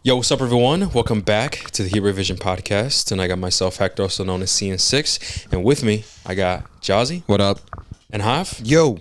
Yo, what's up, everyone? Welcome back to the Heat Revision podcast. And I got myself, Hector, also known as CN6. And with me, I got Jazzy. What up? And Hav. Yo.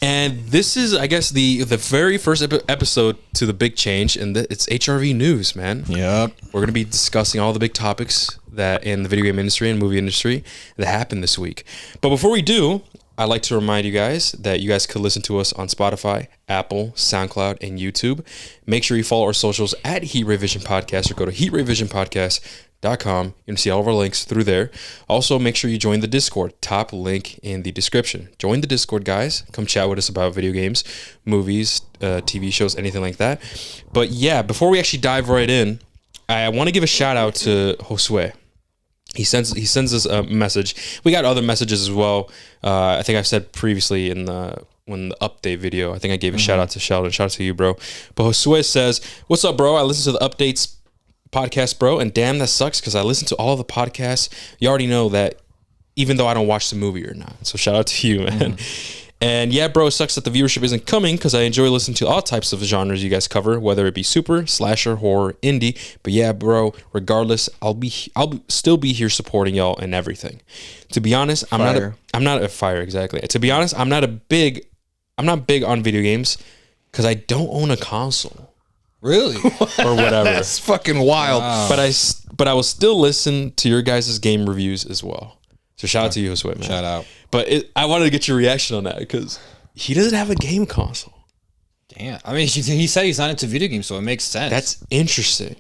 And this is, I guess, the very first episode to the big change. And it's HRV news, man. Yep. We're going to be discussing all the big topics that in the video game industry and movie industry that happened this week. But before we do, I'd like to remind you guys that you guys could listen to us on Spotify, Apple, SoundCloud, and YouTube. Make sure you follow our socials at Heat Revision Podcast or go to heatrevisionpodcast.com. You can see all of our links through there. Also, make sure you join the Discord. Top link in the description. Join the Discord, guys. Come chat with us about video games, movies, TV shows, anything like that. But yeah, before we actually dive right in, I want to give a shout out to Josue. He sends us a message. We got other messages as well. I think I've said previously in the update video, I think I gave a shout out to Sheldon. Shout out to you, bro. But Josue says, "What's up, bro? I listened to the updates podcast, bro, and damn, that sucks because I listen to all the podcasts. You already know that, even though I don't watch the movie or not. So shout out to you, man." And yeah, bro, it sucks that the viewership isn't coming because I enjoy listening to all types of genres you guys cover, whether it be super, slasher, horror, indie. But yeah, bro, regardless, I'll still be here supporting y'all and everything. To be honest, I'm not a fire exactly. To be honest, I'm not big on video games because I don't own a console. Really? Or whatever. That's fucking wild. Wow. But I will still listen to your guys' game reviews as well. So shout out to you, Josue, man. Shout out. But I wanted to get your reaction on that because he doesn't have a game console. Damn. I mean, he said he's not into video games, so it makes sense. That's interesting.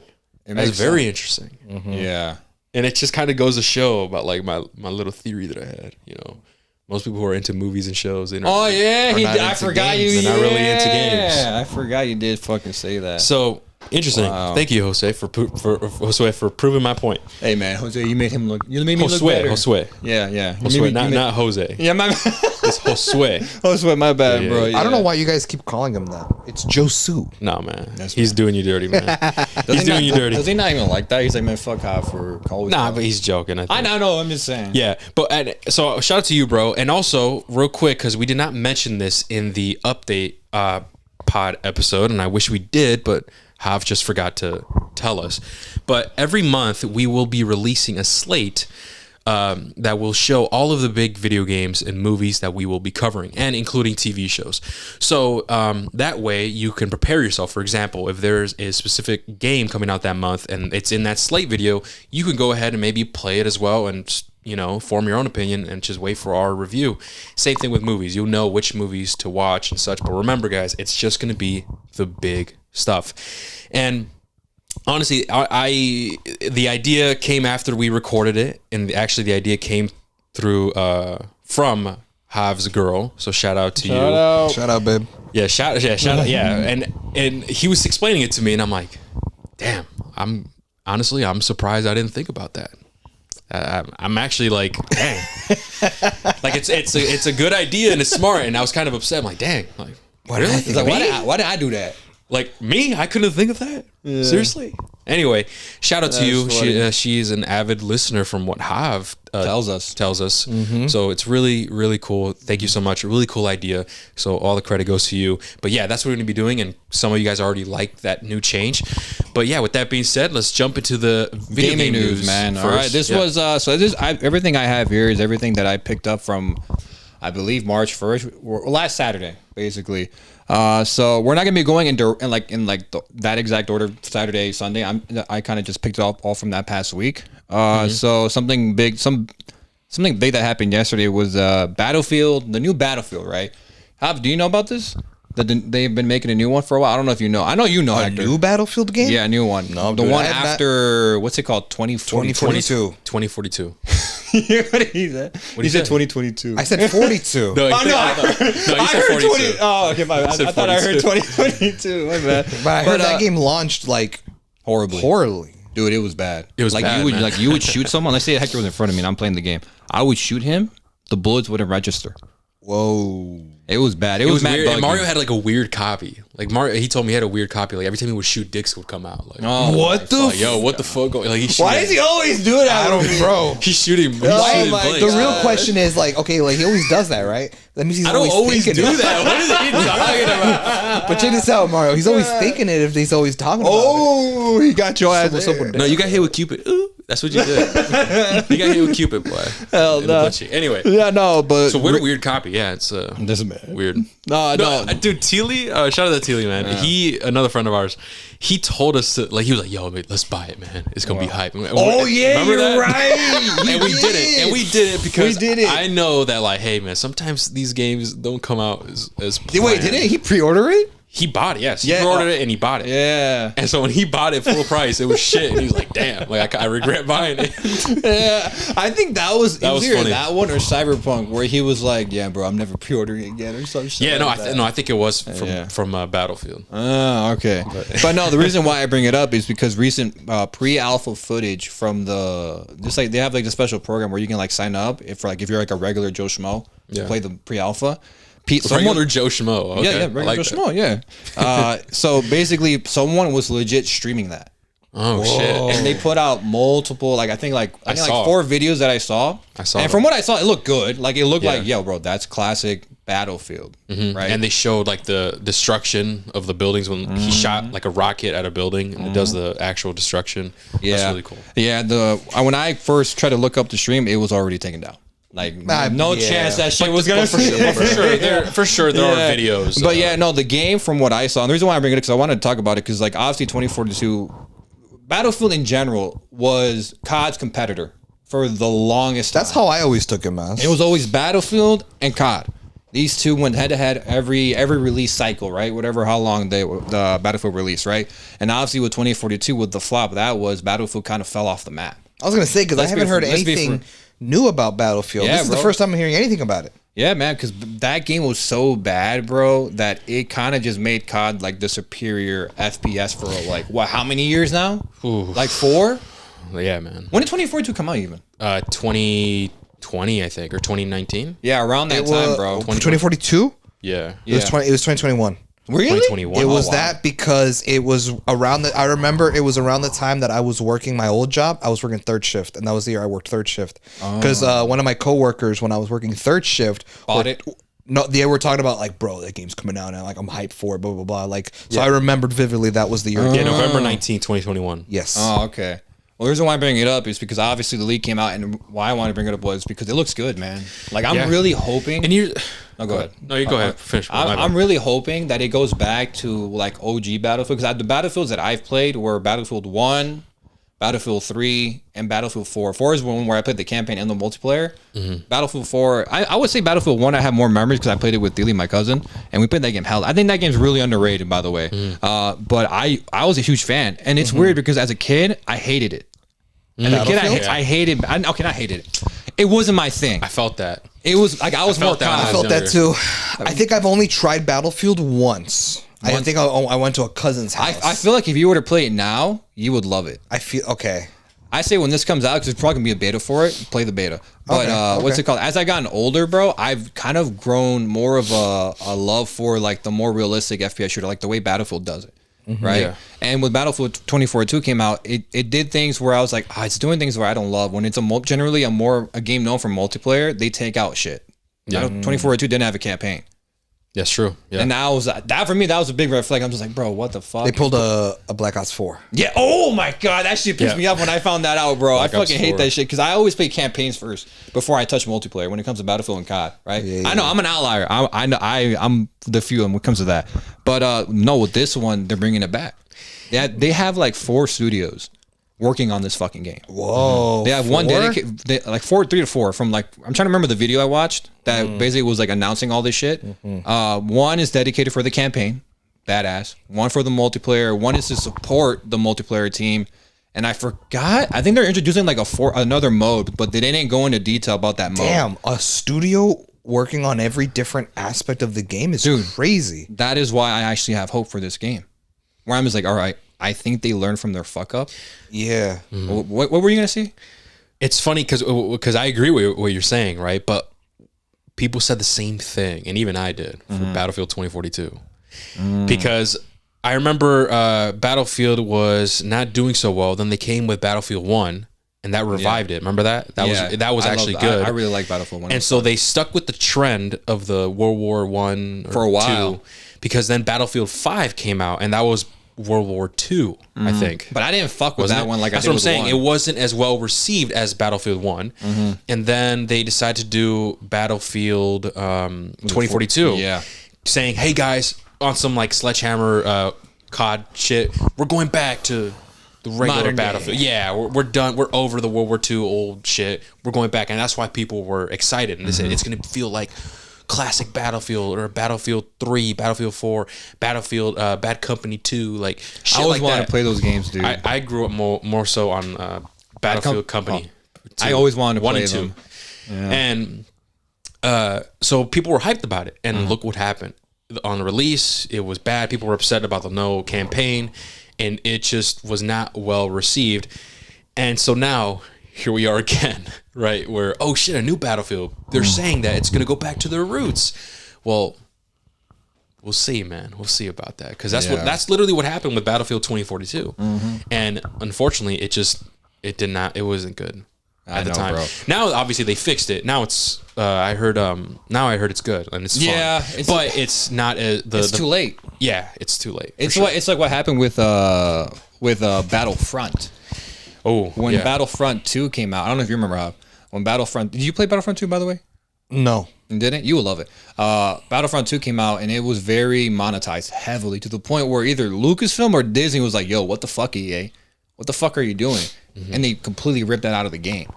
That's very interesting. Mm-hmm. Yeah. And it just kind of goes to show about like my little theory that I had. You know, most people who are into movies and shows. I forgot you. They're not really into games. Yeah, I forgot you did fucking say that. So interesting. Wow. Thank you, Jose, for proving my point. Hey man, Jose, you made him look. You made me look better. Josue. Yeah. Josue, not Jose. Yeah, my. It's Josue. Josue, my bad, bro. Yeah. I don't know why you guys keep calling him that. It's Josu. No, man. He's doing you dirty, man. He's doing you dirty. Does he not even like that? He's like, man, fuck off for calling. Nah, but he's joking. I know. I'm just saying. Yeah, but so shout out to you, bro. And also, real quick, because we did not mention this in the update pod episode, and I wish we did, but Hav just forgot to tell us. But every month we will be releasing a slate that will show all of the big video games and movies that we will be covering, and including TV shows. So that way you can prepare yourself. For example, if there's a specific game coming out that month and it's in that slate video, you can go ahead and maybe play it as well and, you know, form your own opinion and just wait for our review. Same thing with movies. You'll know which movies to watch and such. But remember, guys, it's just going to be the big stuff. And honestly, the idea came after we recorded it, and actually the idea came through from Hav's girl. So shout out to you. Shout out, babe. Yeah, shout out. Yeah, and he was explaining it to me, and I'm like, damn. I'm surprised I didn't think about that. I'm actually like, dang. Like it's a good idea and it's smart, and I was kind of upset. I'm like, dang. Like, why did I do that? Like me, I couldn't think of that. Yeah. Seriously. Anyway, shout out to you. She's an avid listener from what Hav tells us. Mm-hmm. So it's really, really cool. Thank you so much. A really cool idea. So all the credit goes to you. But yeah, that's what we're going to be doing. And some of you guys already like that new change. But yeah, with that being said, let's jump into the video game news, man. First. All right. This was everything I have here is everything that I picked up from, I believe, March 1st or last Saturday, basically. So we're not gonna be going in that exact order, Saturday, Sunday. I kind of just picked it up all from that past week. So something big that happened yesterday was Battlefield, the new Battlefield, right? Hav, do you know about this? They've been making a new one for a while. I don't know if you know. I know you know, Hector. A new Battlefield game? Yeah, a new one. No, the one after, what's it called? 2042. 2042. What he said? He said 2022. I said 42. No, he said 42. Oh, okay, my bad. I thought I heard 2022. My bad. But I heard that game launched like horribly. Dude, it was bad. It was like bad, you would shoot someone. Let's say Hector was in front of me and I'm playing the game. I would shoot him. The bullets wouldn't register. Whoa. It was bad. It, It was was mad weird. buggy. And Mario had like a weird copy. Like Mario, he told me he had a weird copy. Like every time he would shoot, dicks would come out. Like, Oh, What the? like, yo, what the fuck? Like he's Why shooting- does he always do that? I don't, bro. He's shooting. He's Why shooting am I- blanks. the real question is like, okay, like he always does that, right? That means he's I don't always do thinking it. that. What is he talking about? But check this out, Mario. He's always thinking it if he's always talking about it. Oh, he got your ass. What's up with No, you got hit with Cupid. Ooh, that's what you did. You got hit with Cupid, boy. Hell In the no. butt. Anyway, Yeah, no, but so what a weird copy. Yeah, it's This man. weird. No, Dude, Teely, shout out to Teely, man. He, another friend of ours, he told us to, like, he was like, yo, mate, let's buy it, man. It's going to be hype. Oh yeah, Remember you're that? right. And we did it. And we did it because We did it. I know that, like, hey, man, sometimes these games don't come out as Wait, planned. didn't he pre-order it? He bought it, yes. He Yeah. ordered it and he bought it. Yeah. And so when he bought it full price, it was shit. And he was like, damn, like, I regret buying it. Yeah, I think that was was either funny. that one or Cyberpunk, where he was like, "Yeah, bro, I'm never pre-ordering it again," or some shit. Yeah, no, like that. I think it was from Yeah. Battlefield. Oh, okay. But no, the reason why I bring it up is because recent pre-alpha footage from just like they have like the special program where you can like sign up if you're like a regular Joe Schmo to Yeah. play the pre-alpha. Regular Joe Schmo. Okay. Yeah, I regular like Joe that. Schmo. Yeah. So basically, someone was legit streaming that. Oh, shit. And they put out multiple, like I think like saw. 4 videos that I saw. I saw and them. from what I saw, it looked good. Like it looked Yeah. like, yo, bro, that's classic Battlefield, right? And they showed like the destruction of the buildings when he shot like a rocket at a building and it does the actual destruction. yeah, That's really cool. Yeah, when I first tried to look up the stream, it was already taken down. Like no yeah. chance that shit was gonna. For sure, there are videos. But yeah, no, the game from what I saw, and the reason why I bring it up because I wanted to talk about it because like obviously 2042, Battlefield in general was COD's competitor for the longest time. That's how I always took him as. It was always Battlefield and COD. These two went head to head every release cycle, right? Whatever, how long the Battlefield released, right? And obviously with 2042, with the flop that was, Battlefield kind of fell off the map. I was gonna say because I Let's be haven't heard let's be anything new about Battlefield. Yeah, This is the bro. first time I'm hearing anything about it. Yeah, man, because that game was so bad, bro, that it kind of just made COD like the superior FPS for like what? How many years now? Ooh. Like 4? Yeah, man. When did 2042 come out even? 2020, I think, or 2019. Yeah, around that time, bro. 2042. Yeah. It was 2021. Really? 2021. It was wow. that because it was around I remember it was around the time that I was working my old job. I was working third shift, and that was the year I worked third shift. Because one of my coworkers, when I was working third shift, Bought it? No, they were talking about like, bro, that game's coming out, and like I'm hyped for it, blah blah blah. Like, so I remembered vividly that was the year. Yeah, November 19th, 2021. Yes. Oh, okay. Well, the reason why I bring it up is because obviously the leak came out, and why I wanted to bring it up was because it looks good, man. Like I'm Yeah. really hoping. And you No, go ahead. No, you go ahead. Finish. My bad. I'm really hoping that it goes back to like OG Battlefield because the Battlefields that I've played were Battlefield 1, Battlefield 3, and Battlefield 4. 4 is one where I played the campaign and the multiplayer. Battlefield 4, I would say Battlefield 1 I have more memories because I played it with Dilly, my cousin, and we played that game hell. I think that game's really underrated, by the way. But I was a huge fan, and it's weird because as a kid, I hated it. As a kid, I hated. Okay, not hated it. It wasn't my thing. I felt that. It was like I was more felt that when I COD. felt that younger. too. I think I've only tried Battlefield once. I think I went to a cousin's house. I feel like if you were to play it now, you would love it. I feel okay. I say when this comes out, because it's probably gonna be a beta for it, play the beta. But Okay, what's okay. it called? As I gotten older, bro, I've kind of grown more of a love for like the more realistic FPS shooter, like the way Battlefield does it. Right. Yeah. And with Battlefield 2042 came out, it did things where I was like, it's doing things where I don't love. When it's generally a game known for multiplayer, they take out shit. Yeah. 2042 didn't have a campaign. That's true. Yeah. And that for me, that was a big red flag. I'm just like, bro, what the fuck? They pulled a Black Ops 4. Yeah. Oh my god, that shit pissed Yeah. me off when I found that out, bro. Black I Ops fucking hate 4. that shit because I always play campaigns first before I touch multiplayer when it comes to Battlefield and COD. Right? Yeah, I know I'm an outlier. I know I'm the few when it comes to that. But no, with this one, they're bringing it back. Yeah, they have like 4 studios working on this fucking game. Whoa. They have one 4? dedicated, like 3 to 4 from like I'm trying to remember the video I watched that basically was like announcing all this shit. One is dedicated for the campaign, badass. One for the multiplayer. One is to support the multiplayer team. And I forgot. I think they're introducing like another mode, but they didn't go into detail about that mode. Damn, a studio working on every different aspect of the game is crazy. That is why I actually have hope for this game. Where I'm just like, all right, I think they learned from their fuck up. Yeah. What were you gonna see? It's funny because I agree with what you're saying, right? But people said the same thing, and even I did for Battlefield 2042, because I remember Battlefield was not doing so well. Then they came with Battlefield 1, and that revived it. Remember that? That was actually good. I really like Battlefield 1. And so they stuck with the trend of the World War One for a while, 2, because then Battlefield 5 came out, and that was World War II, I think. But I didn't fuck with Wasn't that it? one. Like That's I did what I'm with saying. one. It wasn't as well received as Battlefield 1. And then they decided to do Battlefield 2042. Yeah. Saying, hey guys, on some like Sledgehammer COD shit, we're going back to the regular Modern Battlefield. day. Yeah, we're done. We're over the World War II old shit. We're going back. And that's why people were excited. And they said it's going to feel like classic Battlefield or Battlefield 3, Battlefield 4, Battlefield Bad Company 2, like shit I always like wanted that. to play those games, dude. I grew up more so on Battlefield Company. I always wanted to 1 play and 2. them. Yeah. And so people were hyped about it, and look what happened. On the release, it was bad. People were upset about the no campaign, and it just was not well received. And so now here we are again, right? Where, oh shit, a new Battlefield. They're saying that it's going to go back to their roots. Well, we'll see, man. We'll see about that, because that's literally what happened with Battlefield 2042. And unfortunately, it wasn't good at the time. Bro. Now, obviously, they fixed it. Now it's I heard it's good and it's fun. Yeah, but it's not it's too late. Yeah, it's too late. It's like what happened with Battlefront. Oh, When yeah. Battlefront 2 came out, I don't know if you remember, how when Battlefront. Did you play Battlefront 2, by the way? No. You didn't? You will love it. Battlefront 2 came out, and it was very monetized heavily, to the point where either Lucasfilm or Disney was like, yo, what the fuck, EA? What the fuck are you doing? And they completely ripped that out of the game.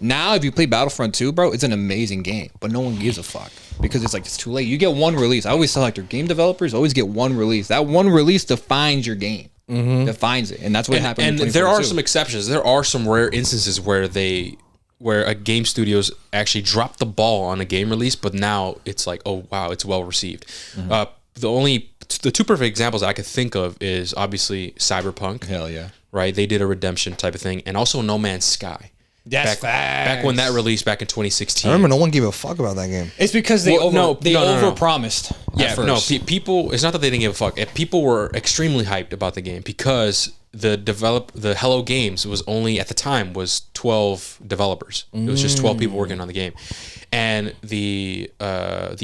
Now, if you play Battlefront 2, bro, it's an amazing game, but no one gives a fuck, because it's too late. You get one release. I always tell like their game developers always get one release. That one release defines your game. Defines it. And that's what happened in And there are 2042. some exceptions. There are some rare instances where a game studios actually dropped the ball on a game release, but now it's like, oh wow, it's well received. The two perfect examples I could think of is obviously Cyberpunk. Hell yeah. Right? They did a redemption type of thing, and also No Man's Sky. That's Back when that released back in 2016. I remember no one gave a fuck about that game. It's because they No. overpromised. Yeah, no, people. It's not that they didn't give a fuck. People were extremely hyped about the game because the Hello Games was only at the time was 12 developers. It was just 12 people working on the game, and the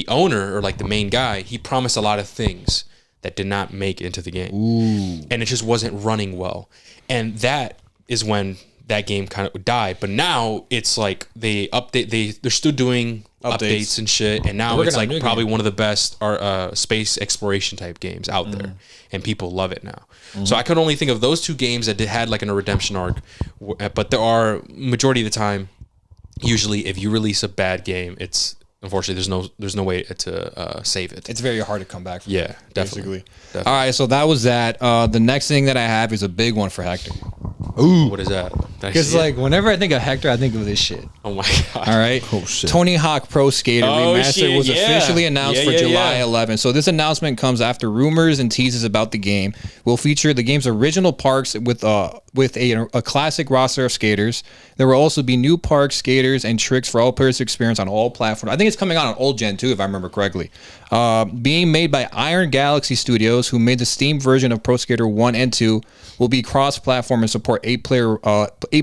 owner, or like the main guy, he promised a lot of things that did not make it into the game. And it just wasn't running well, and that is when that game kind of died. But now it's like they're still doing updates and shit, and now it's like probably one of the best space exploration type games out there, and people love it now. So I could only think of those two games that had like a redemption arc, but there are, majority of the time, usually if you release a bad game, it's unfortunately there's no way to save it. It's very hard to come back from. Yeah, definitely. All right, so that was that. The next thing that I have is a big one for Hector. Ooh, what is that? Because like whenever I think of Hector, I think of this shit. Oh my god! All right. Oh, shit. Tony Hawk Pro Skater Remastered shit, was officially announced for July 11th. So this announcement comes after rumors and teases about the game. Will feature the game's original parks with a classic roster of skaters. There will also be new parks, skaters, and tricks for all players to experience on all platforms. I think it's coming out on old gen too, if I remember correctly. Being made by Iron Galaxy Studios, who made the Steam version of Pro Skater 1 and 2, will be cross-platform and support 8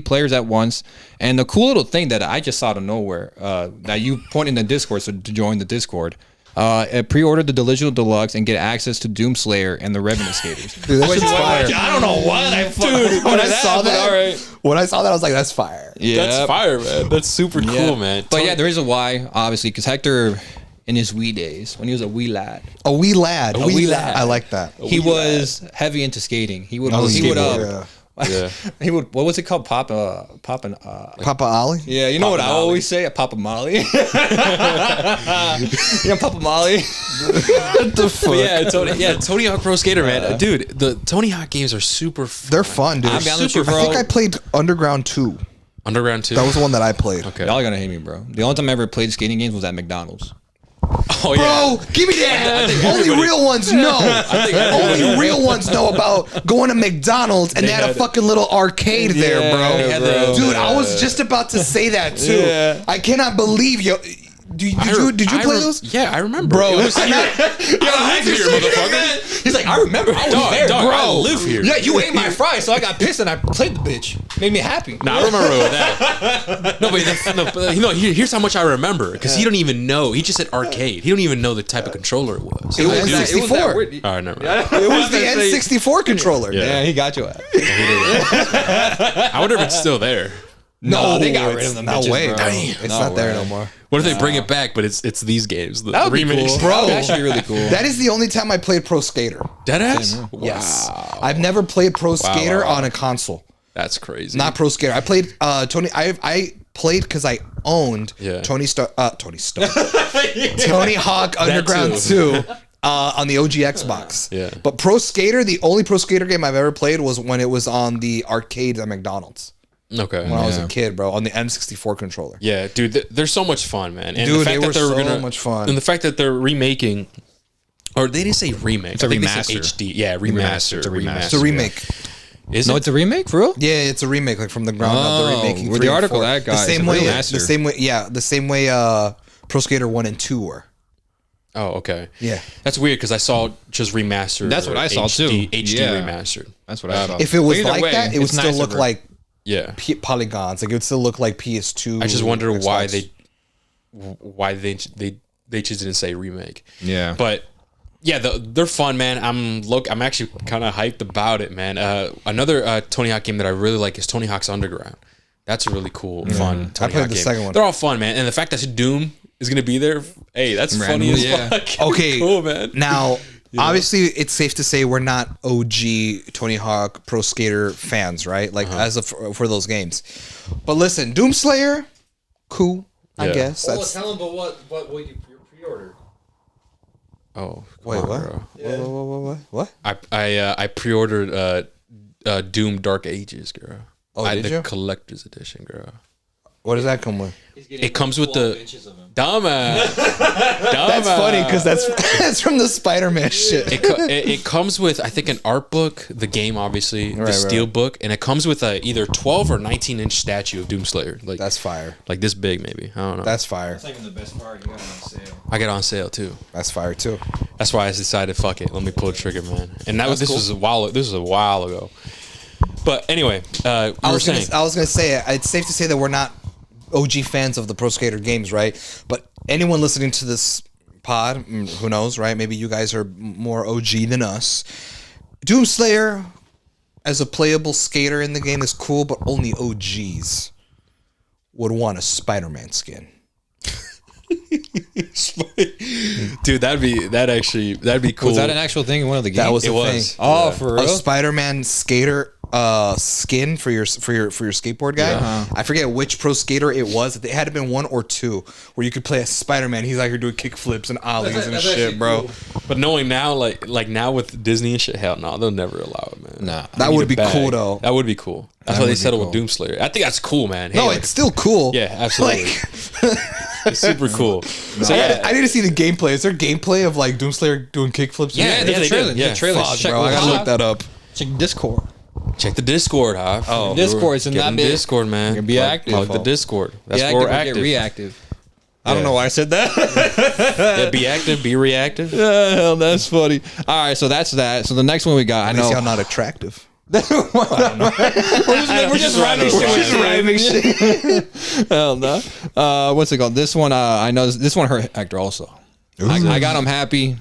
players at once. And the cool little thing that I just saw out of nowhere, that you point in the Discord, so to join the Discord, pre-order the Digital Deluxe and get access to Doomslayer and the Revenant Skaters. Dude, that shit's fire. I don't know what I fucking When I saw that, all right. when I saw that, I was like, "That's fire." Yeah, That's fire, man. That's super cool, man. But yeah, there is a why, obviously, because Hector, in his wee days, when he was a wee lad, A wee lad. A wee lad. I like that. he was heavy into skating. He would, I was he would, skateboard, Yeah. he would, what was it called? Papa, Papa Ollie. yeah, you know what I Molly. always say? Papa Molly. You know Papa Molly? What the fuck? Yeah, Tony Hawk Pro Skater, man. Dude, the Tony Hawk games are super fun. They're fun, dude. I'm down with Super you, bro. I think I played Underground 2. Underground 2. That was the one that I played. Okay. Y'all are gonna hate me, bro. The only time I ever played skating games was at McDonald's. Oh yeah. Bro, give me that. Only real ones know. Only real ones know about going to McDonald's and they had a fucking little arcade there, bro. bro. Dude, I was just about to say that too. Yeah. I cannot believe you. Did you play those? Yeah, I remember, Bro, It was here. I live here, motherfucker. He's like, I remember. I was Dog, there, dog, bro. I live here. Yeah, you ate my fries, so I got pissed and I played the bitch. Made me happy. Nah, I remember that. Here's how much I remember, because he don't even know. He just said arcade. He don't even know the type of controller it was. It was N64. All right, never mind. It was the N64 controller. Yeah, he got you. I wonder if it's still there. No, they got rid of them. No bitches, way. bro. Damn. It's not there no more. What if they bring it back, but it's these games? The That would be remakes. cool. Bro. That would actually be really cool. That is the only time I played Pro Skater. Deadass? Yes. Wow. I've never played Pro Skater wow. on a console. That's crazy. Not Pro Skater. I played Tony. I played because I owned Tony Hawk Underground too. 2 on the OG Xbox. Yeah. But Pro Skater, the only Pro Skater game I've ever played was when it was on the arcade at McDonald's. Okay. When I was a kid, bro, on the N64 controller. Yeah, dude, they're so much fun, man. And Dude, the fact they that were they're so much fun. And the fact that they're remaking, or they didn't say remake. It's a I think remaster. They said HD. Yeah, remaster. It's a remaster. It's a remake. Is No, it? it's a remake, for real? Yeah, it's a remake, like from the ground up. They're remaking with 3 the and article 4. that got, the same it's a way, remaster. the same way Pro Skater 1 and 2 were. Oh, okay. Yeah. That's weird because I saw just remastered. That's what or I saw, too. HD Yeah. remastered. That's what I thought. If it was Either like way, that, it would it's still nicer look for- like Yeah. polygons. Like it would still look like PS2. I just wonder why Xbox. they just didn't say remake. Yeah. But yeah, they're fun, man. I'm actually kind of hyped about it, man. Another Tony Hawk game that I really like is Tony Hawk's Underground. That's a really cool, fun. Tony played Hawk the game. second one. They're all fun, man. And the fact that Doom is gonna be there, hey, that's funny Randomly, as yeah. fuck. Okay, cool, man. Now, obviously, it's safe to say we're not OG Tony Hawk Pro Skater fans, right? Like as of for those games. But listen, Doomslayer, cool. I Yeah. guess that's. tell him, but what you pre-ordered? Oh, Wait, come on, what? girl. What? I pre-ordered Doom Dark Ages, girl. Oh, did the you? collector's edition, girl. What does that come with? It comes with the dumbass. That's funny because that's from the Spider-Man shit. It comes with, I think, an art book, the game, obviously, the steel book, and it comes with a either 12 or 19-inch statue of Doomslayer. Like That's fire. like this big, maybe. I don't know. That's fire. That's not even the best part. You got it on sale. I got it on sale too. That's fire too. That's why I decided, fuck it, let me pull the trigger, man. And this was a while. This was a while ago. But anyway, I was gonna say it's safe to say that we're not OG fans of the Pro Skater games, right? But anyone listening to this pod, who knows, right? Maybe you guys are more OG than us. Doomslayer as a playable skater in the game is cool, but only OGs would want a Spider-Man skin. dude, that'd be cool. Was that an actual thing in one of the games? That was a was. thing. Oh, for A real? Spider-Man skater skin for your skateboard guy. I forget which Pro Skater it was. It had to been 1 or 2 where you could play as Spider-Man. He's out here doing kick flips and ollies and that's shit, actually bro. cool. But knowing now, like now with Disney and shit, hell no, they'll never allow it, man. Nah. That I need would a be bag. cool though. That would be cool. That's why they settled with Doomslayer. I think that's cool, man. Hey, No, like, it's still cool. yeah, absolutely. It's super cool. So yeah, I need to see the gameplay. Is there gameplay of like Doomslayer doing kickflips? Yeah, there's they a trailer. did. Yeah. There's a trailer. Fuck, Check, bro. I gotta look that up. Check Discord. check the Discord, huh? Oh, Discord's in Get that in bit. Discord, man. You're gonna be active. Like the Discord. That's Be where we're active or active. get reactive. I don't know why I said that. Yeah, be active, be reactive. Hell, that's funny. All right, so that's that. So the next one we got, I They see know. I'm not attractive. We're just rhyming shit. Hell no. What's it called? This one, I know this one hurt Hector also. I got him happy.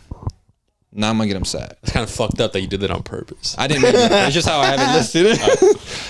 Now I'm gonna get him sad. It's kind of fucked up that you did that on purpose. I didn't mean that. It's just how I have it listed.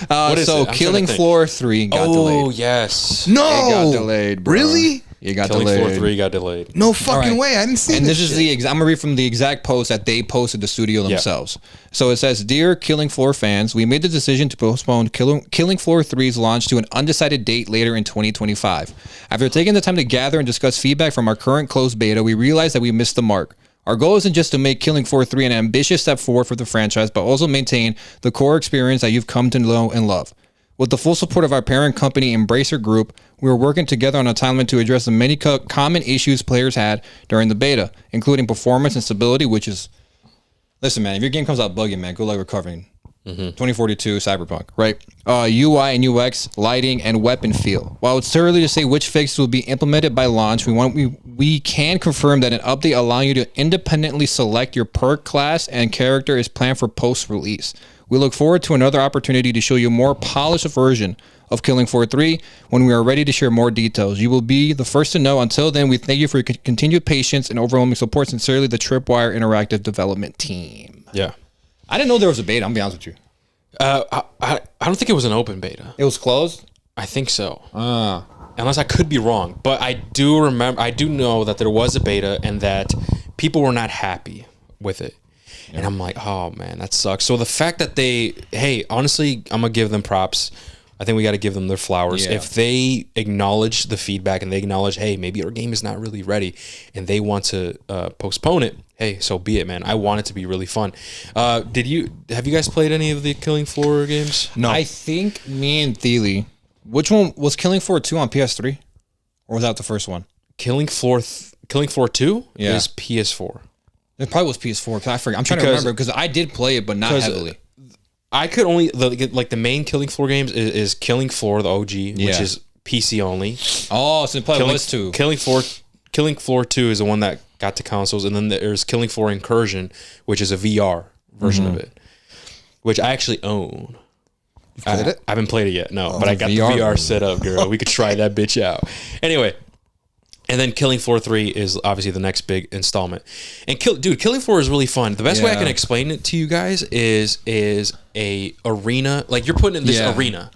What is So it? I'm Killing trying to think. Floor 3 got delayed. yes. No, It got delayed, bro. Really? It got Killing delayed. Floor 3 got delayed. No fucking right. way. I didn't see And this shit. is the I'm gonna read from the exact post that they posted the studio themselves. So it says, "Dear Killing Floor fans, we made the decision to postpone Killing Floor 3's launch to an undecided date later in 2025. After taking the time to gather and discuss feedback from our current closed beta, we realized that we missed the mark. Our goal isn't just to make Killing Floor 3 an ambitious step forward for the franchise, but also maintain the core experience that you've come to know and love. With the full support of our parent company, Embracer Group, we are working together on a timeline to address the many common issues players had during the beta, including performance and stability, which is... Listen, man, if your game comes out buggy, man, good luck recovering. 2042 Cyberpunk, right? UI and UX, lighting, and weapon feel. While it's too early to say which fixes will be implemented by launch, we can confirm that an update allowing you to independently select your perk class and character is planned for post-release. We look forward to another opportunity to show you a more polished version of Killing Floor 3 when we are ready to share more details. You will be the first to know. Until then, we thank you for your continued patience and overwhelming support. Sincerely, the Tripwire Interactive Development Team. Yeah. I didn't know there was a beta. I'm gonna be honest with you. I don't think it was an open beta. It was closed. I think so. Unless I could be wrong, but I do know that there was a beta and that people were not happy with it. Yeah. And I'm like, oh man, that sucks. So the fact that honestly, I'm gonna give them props. I think we got to give them their flowers. Yeah. If they acknowledge the feedback and they acknowledge, hey, maybe our game is not really ready and they want to postpone it, hey, so be it, man. I want it to be really fun. Have you guys played any of the Killing Floor games? No. I think me and Thiele, which one was Killing Floor 2 on PS3? Or was that the first one? Killing Floor 2 is PS4. It probably was PS4 because I forget. I'm trying to remember because I did play it, but not heavily. I could only the main Killing Floor games is Killing Floor the OG, which is PC only. Oh, so it probably was 2. Killing Floor 2 is the one that got to consoles, and then there's Killing Floor Incursion, which is a VR version of it, which I actually own. You've played it? I haven't played it yet, but I got the VR set up, girl. We could try that bitch out. Anyway. And then Killing Floor 3 is obviously the next big installment. And Killing Floor is really fun. The best way I can explain it to you guys is a arena. Like you're putting in this arena,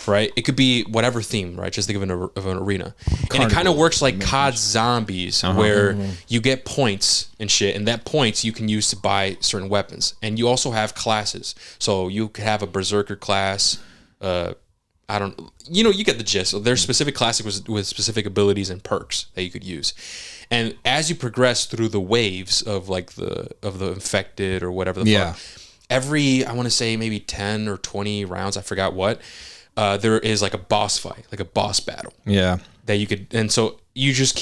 right? It could be whatever theme, right? Just think of an arena. Carnival. And it kind of works like COD Zombies, where you get points and shit, and that points you can use to buy certain weapons. And you also have classes. So you could have a Berserker class, you get the gist. So there's specific classes with specific abilities and perks that you could use. And as you progress through the waves of like the infected or whatever the fuck, every, I want to say maybe 10 or 20 rounds, I forgot what, there is like a boss fight, like a boss battle. Yeah. That you could, and so you just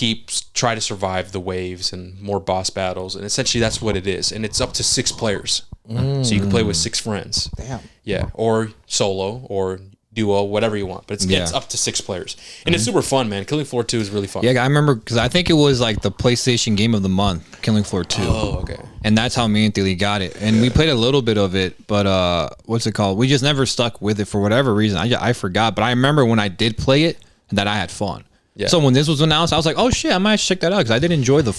try to survive the waves and more boss battles. And essentially that's what it is. And it's up to 6 players. So you can play with 6 friends. Damn. Yeah. Or solo or duo, whatever you want, but it's up to 6 players, and it's super fun, man. Killing Floor 2 is really fun. Yeah, I remember because I think it was like the PlayStation Game of the Month, Killing Floor 2. Oh, okay. And that's how me and Thiele got it, and we played a little bit of it, but what's it called? We just never stuck with it for whatever reason. I forgot, but I remember when I did play it that I had fun. Yeah. So when this was announced, I was like, "Oh shit, I might check that out," because I did enjoy the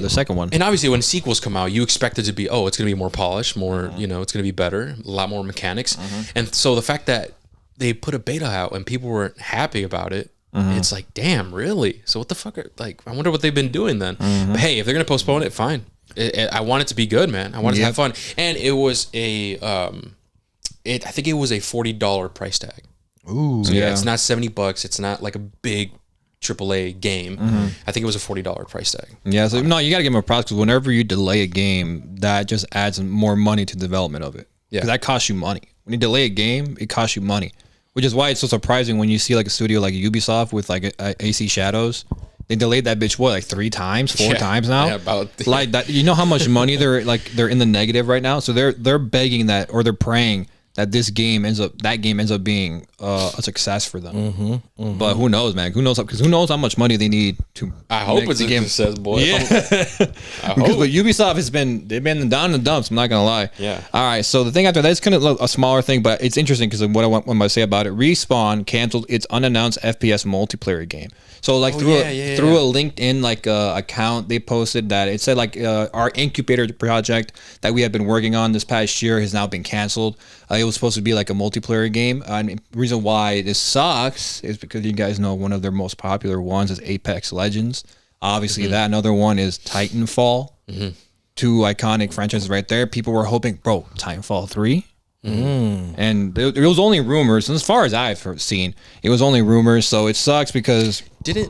second one. And obviously, when sequels come out, you expect it to be, it's going to be more polished, more, it's going to be better, a lot more mechanics, and so the fact that they put a beta out and people weren't happy about it. It's like, damn, really? So what the fuck? I wonder what they've been doing then. But hey, if they're gonna postpone it, fine. I want it to be good, man. I want it to have fun. And it was I think it was a $40 price tag. Ooh, so it's not $70. It's not like a big AAA game. I think it was a $40 price tag. Yeah, so no, you gotta give them a props because whenever you delay a game, that just adds more money to the development of it. Yeah, because that costs you money. When you delay a game, it costs you money. Which is why it's so surprising when you see like a studio like Ubisoft with like AC Shadows. They delayed that bitch like 3 times, 4 times now. Yeah, about like that. You know how much money they're in the negative right now. So they're begging that, or they're praying that that game ends up being a success for them. But who knows, man? Who knows? Because who knows how much money they need to. I hope it's a success, boy. Yeah. Because but Ubisoft they've been down in the dumps. I'm not gonna lie. Yeah. All right. So the thing after that is kind of a smaller thing, but it's interesting because what I want to say about it. Respawn canceled its unannounced FPS multiplayer game. So like through a LinkedIn account, they posted that it said our incubator project that we have been working on this past year has now been canceled. It was supposed to be like a multiplayer game. And the reason why this sucks is because you guys know one of their most popular ones is Apex Legends. Obviously that. Another one is Titanfall. 2 iconic franchises right there. People were hoping, bro, Titanfall 3? And it was only rumors. And as far as I've seen, it was only rumors. So it sucks because didn't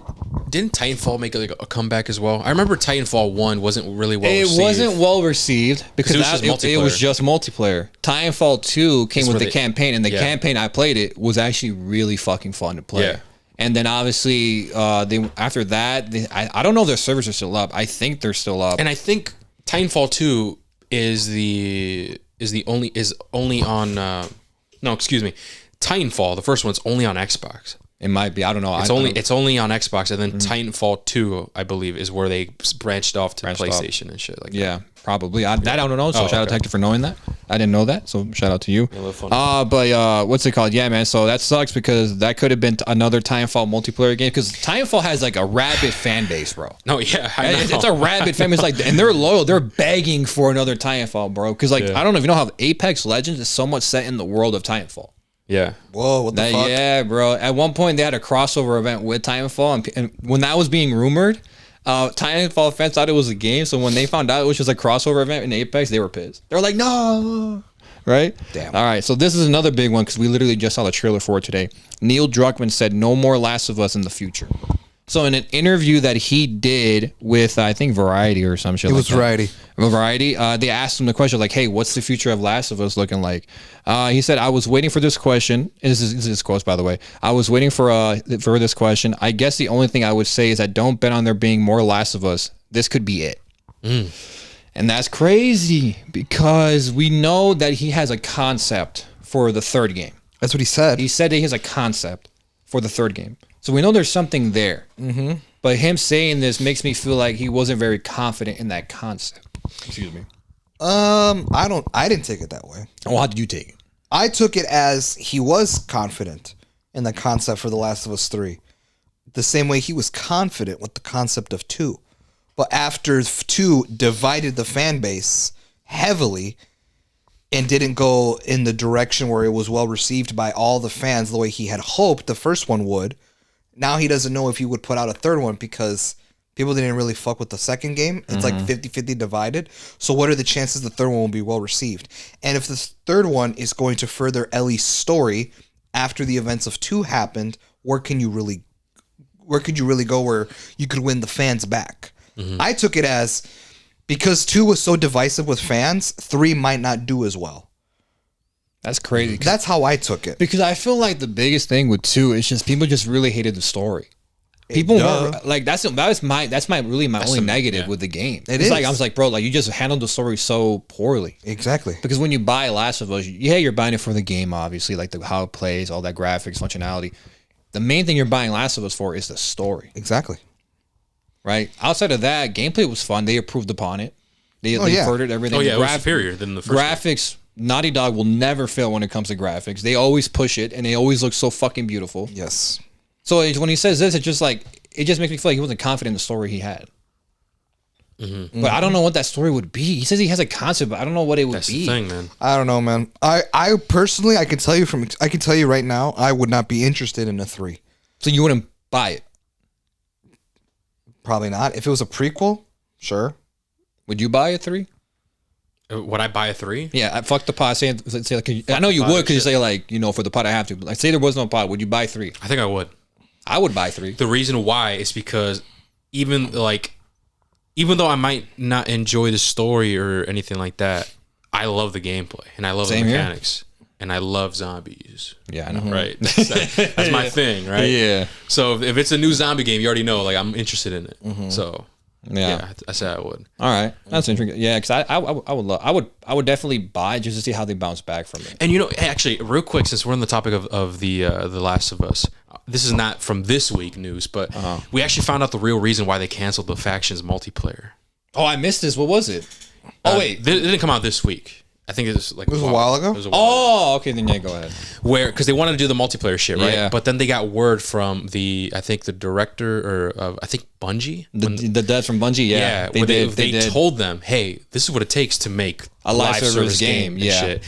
Titanfall make a comeback as well? I remember Titanfall 1 wasn't really well received. It wasn't well received because it was just multiplayer. Titanfall 2 came with the campaign, and the campaign I played it was actually really fucking fun to play. Yeah. And then obviously after that, I don't know if their servers are still up. I think they're still up. And I think Titanfall 2 is is only on. No, excuse me. Titanfall, the first one's only on Xbox. It might be. I don't know. It's only on Xbox, and then Titanfall 2, I believe, is where they branched off to PlayStation and shit like that. Yeah, probably. I don't know. So shout out to Hector for knowing that. I didn't know that. So shout out to you. But what's it called? Yeah, man. So that sucks because that could have been another Titanfall multiplayer game because Titanfall has like a rabid fan base, bro. No, yeah, I know. It's a rabid fan base, like, and they're loyal. They're begging for another Titanfall, bro. Because like I don't know if you know how Apex Legends is so much set in the world of Titanfall. Yeah. Whoa, what the fuck? Yeah, bro. At one point, they had a crossover event with Titanfall, and when that was being rumored, Titanfall fans thought it was a game. So when they found out it was just a crossover event in Apex, they were pissed. They were like, "No!" Right? Damn. All right. So this is another big one because we literally just saw the trailer for it today. Neil Druckmann said, "No more Last of Us in the future." So in an interview that he did with, I think, Variety or some shit. It was Variety. Variety. They asked him the question like, "Hey, what's the future of Last of Us looking like?" He said, "I was waiting for this question." And this is his quote, by the way. "I was waiting for this question. I guess the only thing I would say is that don't bet on there being more Last of Us. This could be it." And that's crazy because we know that he has a concept for the third game. That's what he said. He said that he has a concept for the third game. So we know there's something there. Mm-hmm. But him saying this makes me feel like he wasn't very confident in that concept. Excuse me. I didn't take it that way. Oh, how did you take it? I took it as he was confident in the concept for The Last of Us 3. The same way he was confident with the concept of 2. But after 2 divided the fan base heavily and didn't go in the direction where it was well received by all the fans the way he had hoped the first one would, now he doesn't know if he would put out a third one because people didn't really fuck with the second game. It's like 50-50 divided. So what are the chances the third one will be well received? And if the third one is going to further Ellie's story after the events of 2 happened, where could you really go where you could win the fans back? I took it as because 2 was so divisive with fans, 3 might not do as well. That's crazy. That's how I took it. Because I feel like the biggest thing with 2 is just people just really hated the story. People weren't, like that's my only negative with the game. It's like I was like, bro, like you just handled the story so poorly. Exactly. Because when you buy Last of Us, yeah, you're buying it for the game, obviously, like how it plays, all that graphics, functionality. The main thing you're buying Last of Us for is the story. Exactly. Right. Outside of that, gameplay was fun. They improved upon it. They furthered everything. Oh yeah, it was superior than the first graphics. Game. Naughty Dog will never fail when it comes to graphics. They always push it, and they always look so fucking beautiful. Yes. So when he says this, it just makes me feel like he wasn't confident in the story he had. But I don't know what that story would be. He says he has a concept, but I don't know what it would be. That's the thing, man. I don't know, man. I personally, I can tell you right now, I would not be interested in a 3. So you wouldn't buy it? Probably not. If it was a prequel, sure. Would you buy a 3? Would I buy a 3? Yeah, fuck the pod. Say like, I know you would because you say like, for the pod I have to. But like, say there was no pod, would you buy 3? I think I would. I would buy 3. The reason why is because even though I might not enjoy the story or anything like that, I love the gameplay and I love the mechanics and I love zombies. Yeah, I know. Right. That's my thing, right? Yeah. So if it's a new zombie game, you already know, like I'm interested in it. So yeah, I said I would. All right, that's interesting. Yeah, because I would definitely buy just to see how they bounce back from it. And actually, real quick, since we're on the topic of the Last of Us, this is not from this week news, but we actually found out the real reason why they canceled the Factions multiplayer. Oh, I missed this. What was it? Oh wait, it didn't come out this week. I think it was like a while ago. Okay, then yeah, go ahead. Because they wanted to do the multiplayer shit, right? Yeah. But then they got word from the director of Bungie, the dad from Bungie. Yeah, they told them, hey, this is what it takes to make a live service game. And shit.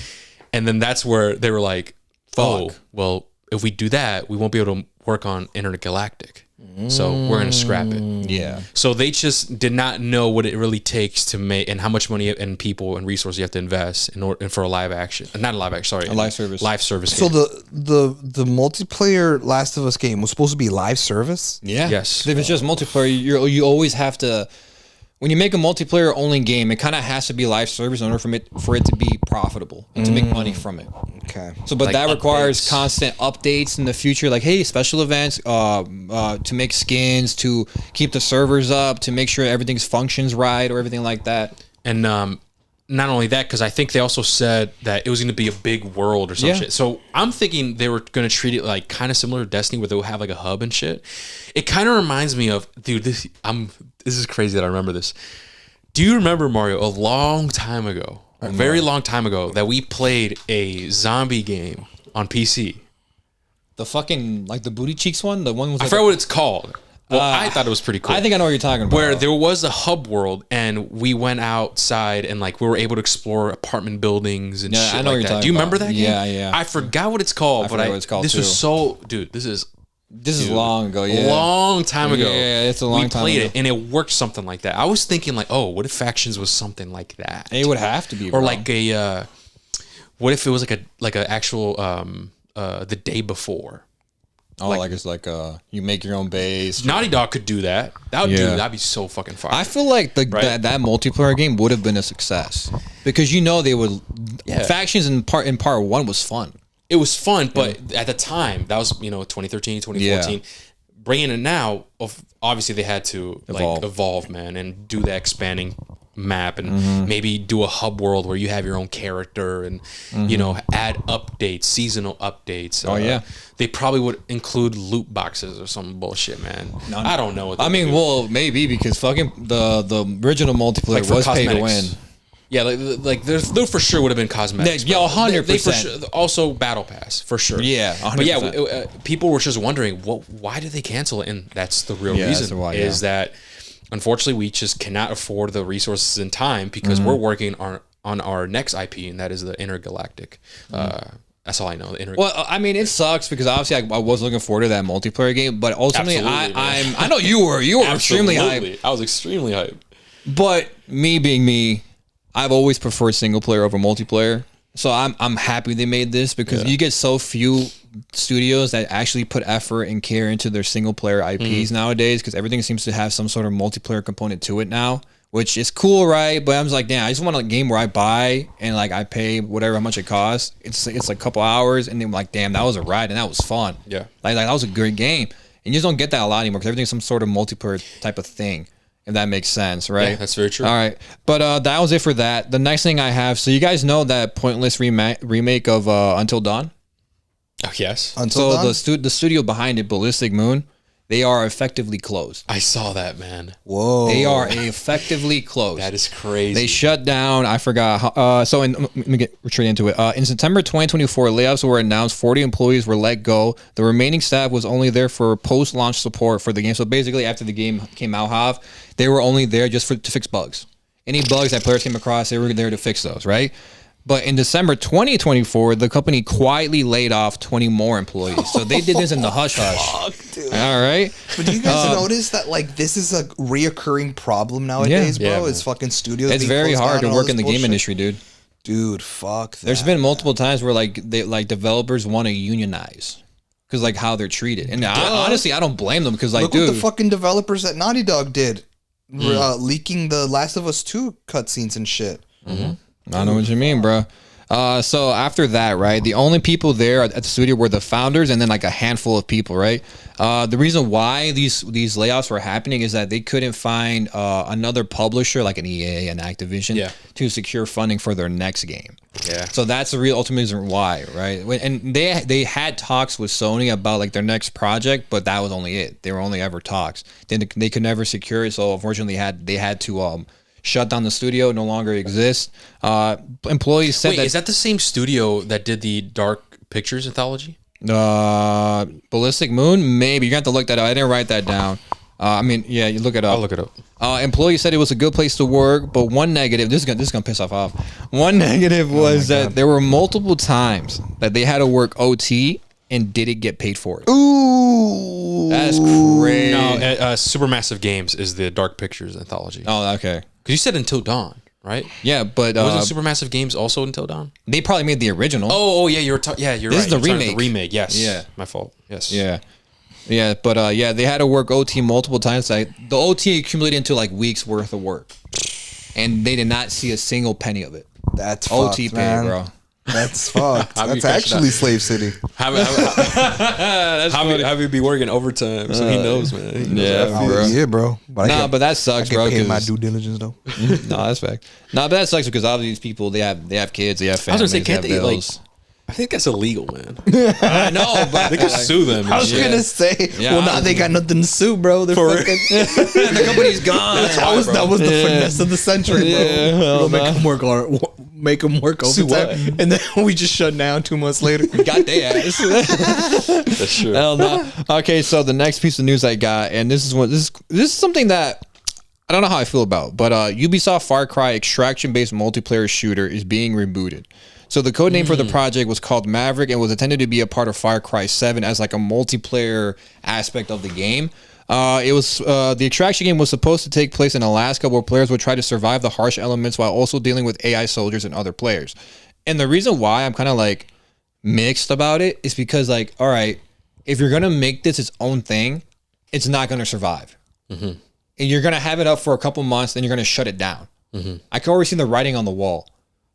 And then that's where they were like, oh, well, if we do that, we won't be able to work on Intergalactic. So we're gonna scrap it. Yeah. So they just did not know what it really takes to make and how much money and people and resources you have to invest in order for a live service. A live service. Live service. So the multiplayer Last of Us game was supposed to be live service. Yeah. Yes. If it's just multiplayer, you always have to. When you make a multiplayer only game, it kind of has to be live service in order for it to be profitable and to make money from it. Okay. So, but that requires constant updates in the future, like hey, special events, to make skins, to keep the servers up, to make sure everything's functions right, or everything like that. And not only that, because I think they also said that it was going to be a big world or some shit. So I'm thinking they were going to treat it like kind of similar to Destiny, where they'll have like a hub and shit. It kind of reminds me of, dude. This is crazy that I remember this. Do you remember, Mario, a long time ago, a very long time ago, that we played a zombie game on PC? The fucking like the booty cheeks one, the one was. I forgot what it's called. Well, I thought it was pretty cool. I think I know what you're talking about. Where there was a hub world, and we went outside, and like we were able to explore apartment buildings and shit I know like what you're that. talking Do you remember about. that game? Yeah. I forgot what it's called, but what it's called this too. was so, dude. This is long ago. Yeah, long time ago. Yeah, it's a long time We played ago. it, and it worked something like that. I was thinking like, oh, what if Factions was something like that? It would have to be, or bro. like a, what if it was like a actual the day before. Oh, like it's like you make your own base. Naughty Dog could do that. That'd be so fucking fire. I feel like that multiplayer game would have been a success because they would. Yeah. Factions in part one was fun. It was fun, but at the time, that was 2013, 2014. Bringing it now, obviously they had to evolve, man, and do that expanding map and maybe do a hub world where you have your own character and add updates, seasonal updates. They probably would include loot boxes or some bullshit, man. I don't know. Well, maybe because fucking the original multiplayer was pay to win. Yeah, like there for sure would have been cosmetics. Yeah, 100%. Also, Battle Pass for sure. Yeah, 100%. But yeah, people were just wondering, why did they cancel it? And that's the real reason. Is that unfortunately we just cannot afford the resources and time because we're working on our next IP, and that is the Intergalactic. That's all I know. Well, I mean, it sucks because obviously I was looking forward to that multiplayer game, but ultimately I know you were extremely hyped. I was extremely hyped. But me being me, I've always preferred single player over multiplayer. So I'm happy they made this because you get so few studios that actually put effort and care into their single player IPs nowadays because everything seems to have some sort of multiplayer component to it now, which is cool, right? But I'm just like, damn, I just want a game where I buy and like I pay whatever how much it costs. It's like a couple hours and then like, damn, that was a ride and that was fun. Yeah, like that was a great game, and you just don't get that a lot anymore because everything's some sort of multiplayer type of thing. If that makes sense, right? Yeah, that's very true. All right. But that was it for that. The next thing I have, so you guys know that pointless remake of Until Dawn? Oh, yes. Until Dawn? The studio behind it, Ballistic Moon, they are effectively closed. I saw that, man. Whoa. They are effectively closed. That is crazy. They shut down. I forgot. Let me get straight into it. In September 2024, layoffs were announced. 40 employees were let go. The remaining staff was only there for post-launch support for the game. So basically, after the game came out, they were only there just to fix bugs. Any bugs that players came across, they were there to fix those, right? But in December 2024, the company quietly laid off 20 more employees. So they did this in the hush-hush. Fuck, dude. All right. But do you guys notice that like this is a reoccurring problem nowadays, bro? Yeah, it's fucking studios. It's being very closed hard down to and all work this in the game bullshit. industry, dude. Dude, fuck that. There's been multiple times where like developers want to unionize because like how they're treated, and honestly, I don't blame them because like, Look dude, what the fucking developers at Naughty Dog did, leaking the Last of Us 2 cutscenes and shit. I know what you mean, bro. So after that, right, the only people there at the studio were the founders and then like a handful of people, right? The reason why these layoffs were happening is that they couldn't find another publisher like an EA and Activision to secure funding for their next game. Yeah. So that's the real ultimate reason why, right? And they had talks with Sony about like their next project, but that was only it. They were only ever talks. Then they could never secure it, so unfortunately they had to shut down the studio, no longer exists. Employees said Wait, is that the same studio that did the Dark Pictures anthology? Ballistic Moon, maybe. You're gonna have to look that up. I didn't write that down. You look it up. I'll look it up. Employees said it was a good place to work, but one negative, this is gonna piss off. One negative was that there were multiple times that they had to work OT and didn't get paid for it. Ooh, That's crazy. No, Supermassive Games is the Dark Pictures anthology. Oh, okay. Because you said Until Dawn, right? Yeah, but Wasn't Supermassive Games also Until Dawn? they probably made the original. Oh, yeah, you're This right. is the You're talking about remake. The remake, yes. Yeah. My fault. Yes. Yeah, but they had to work OT multiple times. Like the OT accumulated into like weeks worth of work, and they did not see a single penny of it. that's OT fucked, pay, man. bro. That's fucked. How you That's catch actually Slave City. Javi be working overtime, so he knows, man. He knows Yeah, that. bro. Yeah, bro. But But that sucks, I bro. get paid my 'cause- due diligence though. No, that's fact. No, but that sucks because obviously these people they have kids, they have I families, was gonna say, can't they they have like? bills. I think that's illegal, man. I know, but They could sue them. and I was shit. gonna say, Yeah, well, now they got nothing to sue, bro. They're For fucking. the company's gone. That was the finesse of the century, bro. Yeah, hell We'll make them work Sue overtime, what? and then we just shut down 2 months later. Got their ass. That's true. Hell no. Okay, so the next piece of news I got, and this is something that I don't know how I feel about, but Ubisoft Far Cry extraction-based multiplayer shooter is being rebooted. So the code name for the project was called Maverick and was intended to be a part of Far Cry 7 as like a multiplayer aspect of the game. It was the extraction game was supposed to take place in Alaska, where players would try to survive the harsh elements while also dealing with AI soldiers and other players. And the reason why I'm kind of like mixed about it is because, like, all right, if you're gonna make this its own thing, it's not gonna survive, and you're gonna have it up for a couple months, then you're gonna shut it down. I can already see the writing on the wall.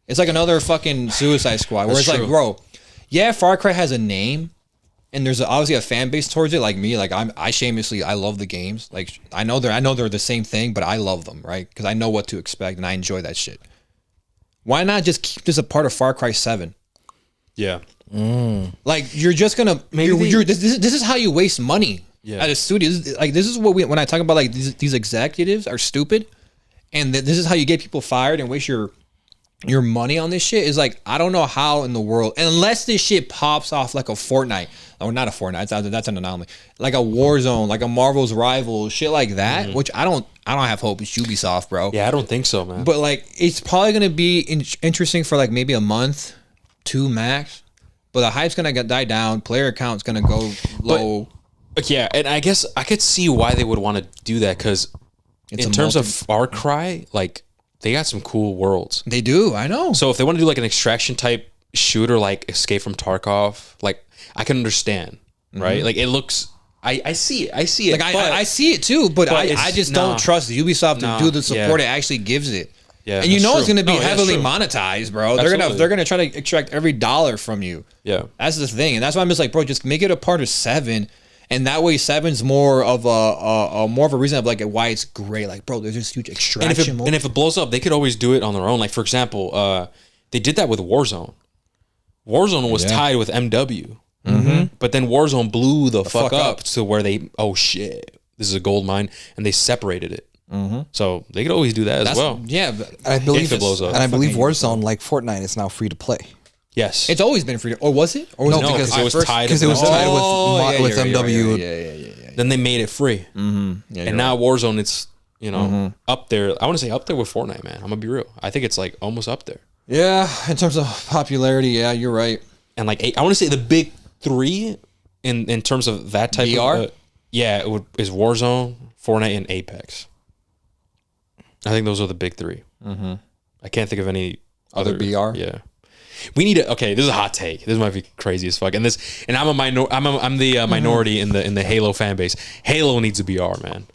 It's like another fucking Suicide Squad, where it's like, bro, yeah, Far Cry has a name, and there's obviously a fan base towards it. Like me, like I love the games. Like I know they're the same thing, but I love them, right? Because I know what to expect and I enjoy that shit. Why not just keep this a part of Far Cry 7? Yeah. Like you're just gonna this is how you waste money at a studio. This is what when I talk about like these executives are stupid, and this is how you get people fired and waste your money on this shit. Is like, I don't know how in the world, unless this shit pops off like a Fortnite, or not a Fortnite, that's an anomaly, like a Warzone, like a Marvel's Rival, shit like that, which I don't have hope. It's Ubisoft, bro. Yeah, I don't think so, man. But like, it's probably gonna be interesting for like maybe a month, 2 max. But the hype's gonna die down. Player count's gonna go low. Yeah, and I guess I could see why they would want to do that, because in terms of Far Cry, like, they got some cool worlds. They do, I know. So if they want to do like an extraction type shooter, like Escape from Tarkov, like, I can understand, right? Like, it looks, I see it. Like, I see it too, but I just don't trust Ubisoft to do the support it actually gives it. Yeah, and you know it's going to be that's heavily true. monetized, bro. Absolutely. They're gonna try to extract every dollar from you. Yeah, that's the thing, and that's why I'm just like, bro, just make it a part of 7, and that way 7's more of a reason of like why it's great. Like, bro, there's this huge extraction mode. and if it blows up, they could always do it on their own. Like, for example, they did that with Warzone. Warzone was tied with MW, but then Warzone blew the fuck up to where oh shit, this is a gold mine, and they separated it. So they could always do that as well. Yeah, but I believe if it blows up. and I believe Warzone, like Fortnite, is now free to play. Yes, it's always been free. Or was it? Or was No, it because it was tied. because it was tied with you're right, MW. Yeah. Then they made it free, Yeah, and now Warzone, it's up there. I want to say up there with Fortnite, man. I'm gonna be real. I think it's like almost up there. Yeah, in terms of popularity, yeah, you're right. And like I want to say the big 3 in terms of that type VR? of is Warzone, Fortnite, and Apex. I think those are the big 3. I can't think of any Other BR? Yeah, we need to. Okay, this is a hot take. This might be crazy as fuck. And I'm a I'm the minority in the Halo fan base. Halo needs a BR, man.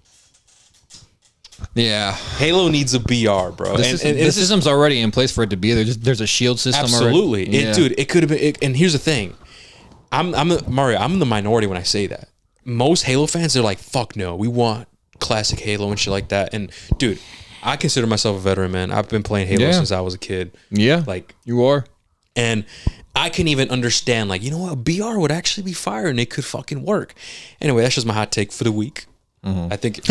Yeah, Halo needs a BR, bro. the system's already in place for it to be there. There's a shield system. Absolutely, already. dude. It could have been. And here's the thing, I'm the minority when I say that. Most Halo fans, they're like, fuck no, we want classic Halo and shit like that. And dude, I consider myself a veteran, man. I've been playing Halo since I was a kid. Yeah, like you are. And I can even understand, like, you know what, a BR would actually be fire and it could fucking work. Anyway, that's just my hot take for the week. I think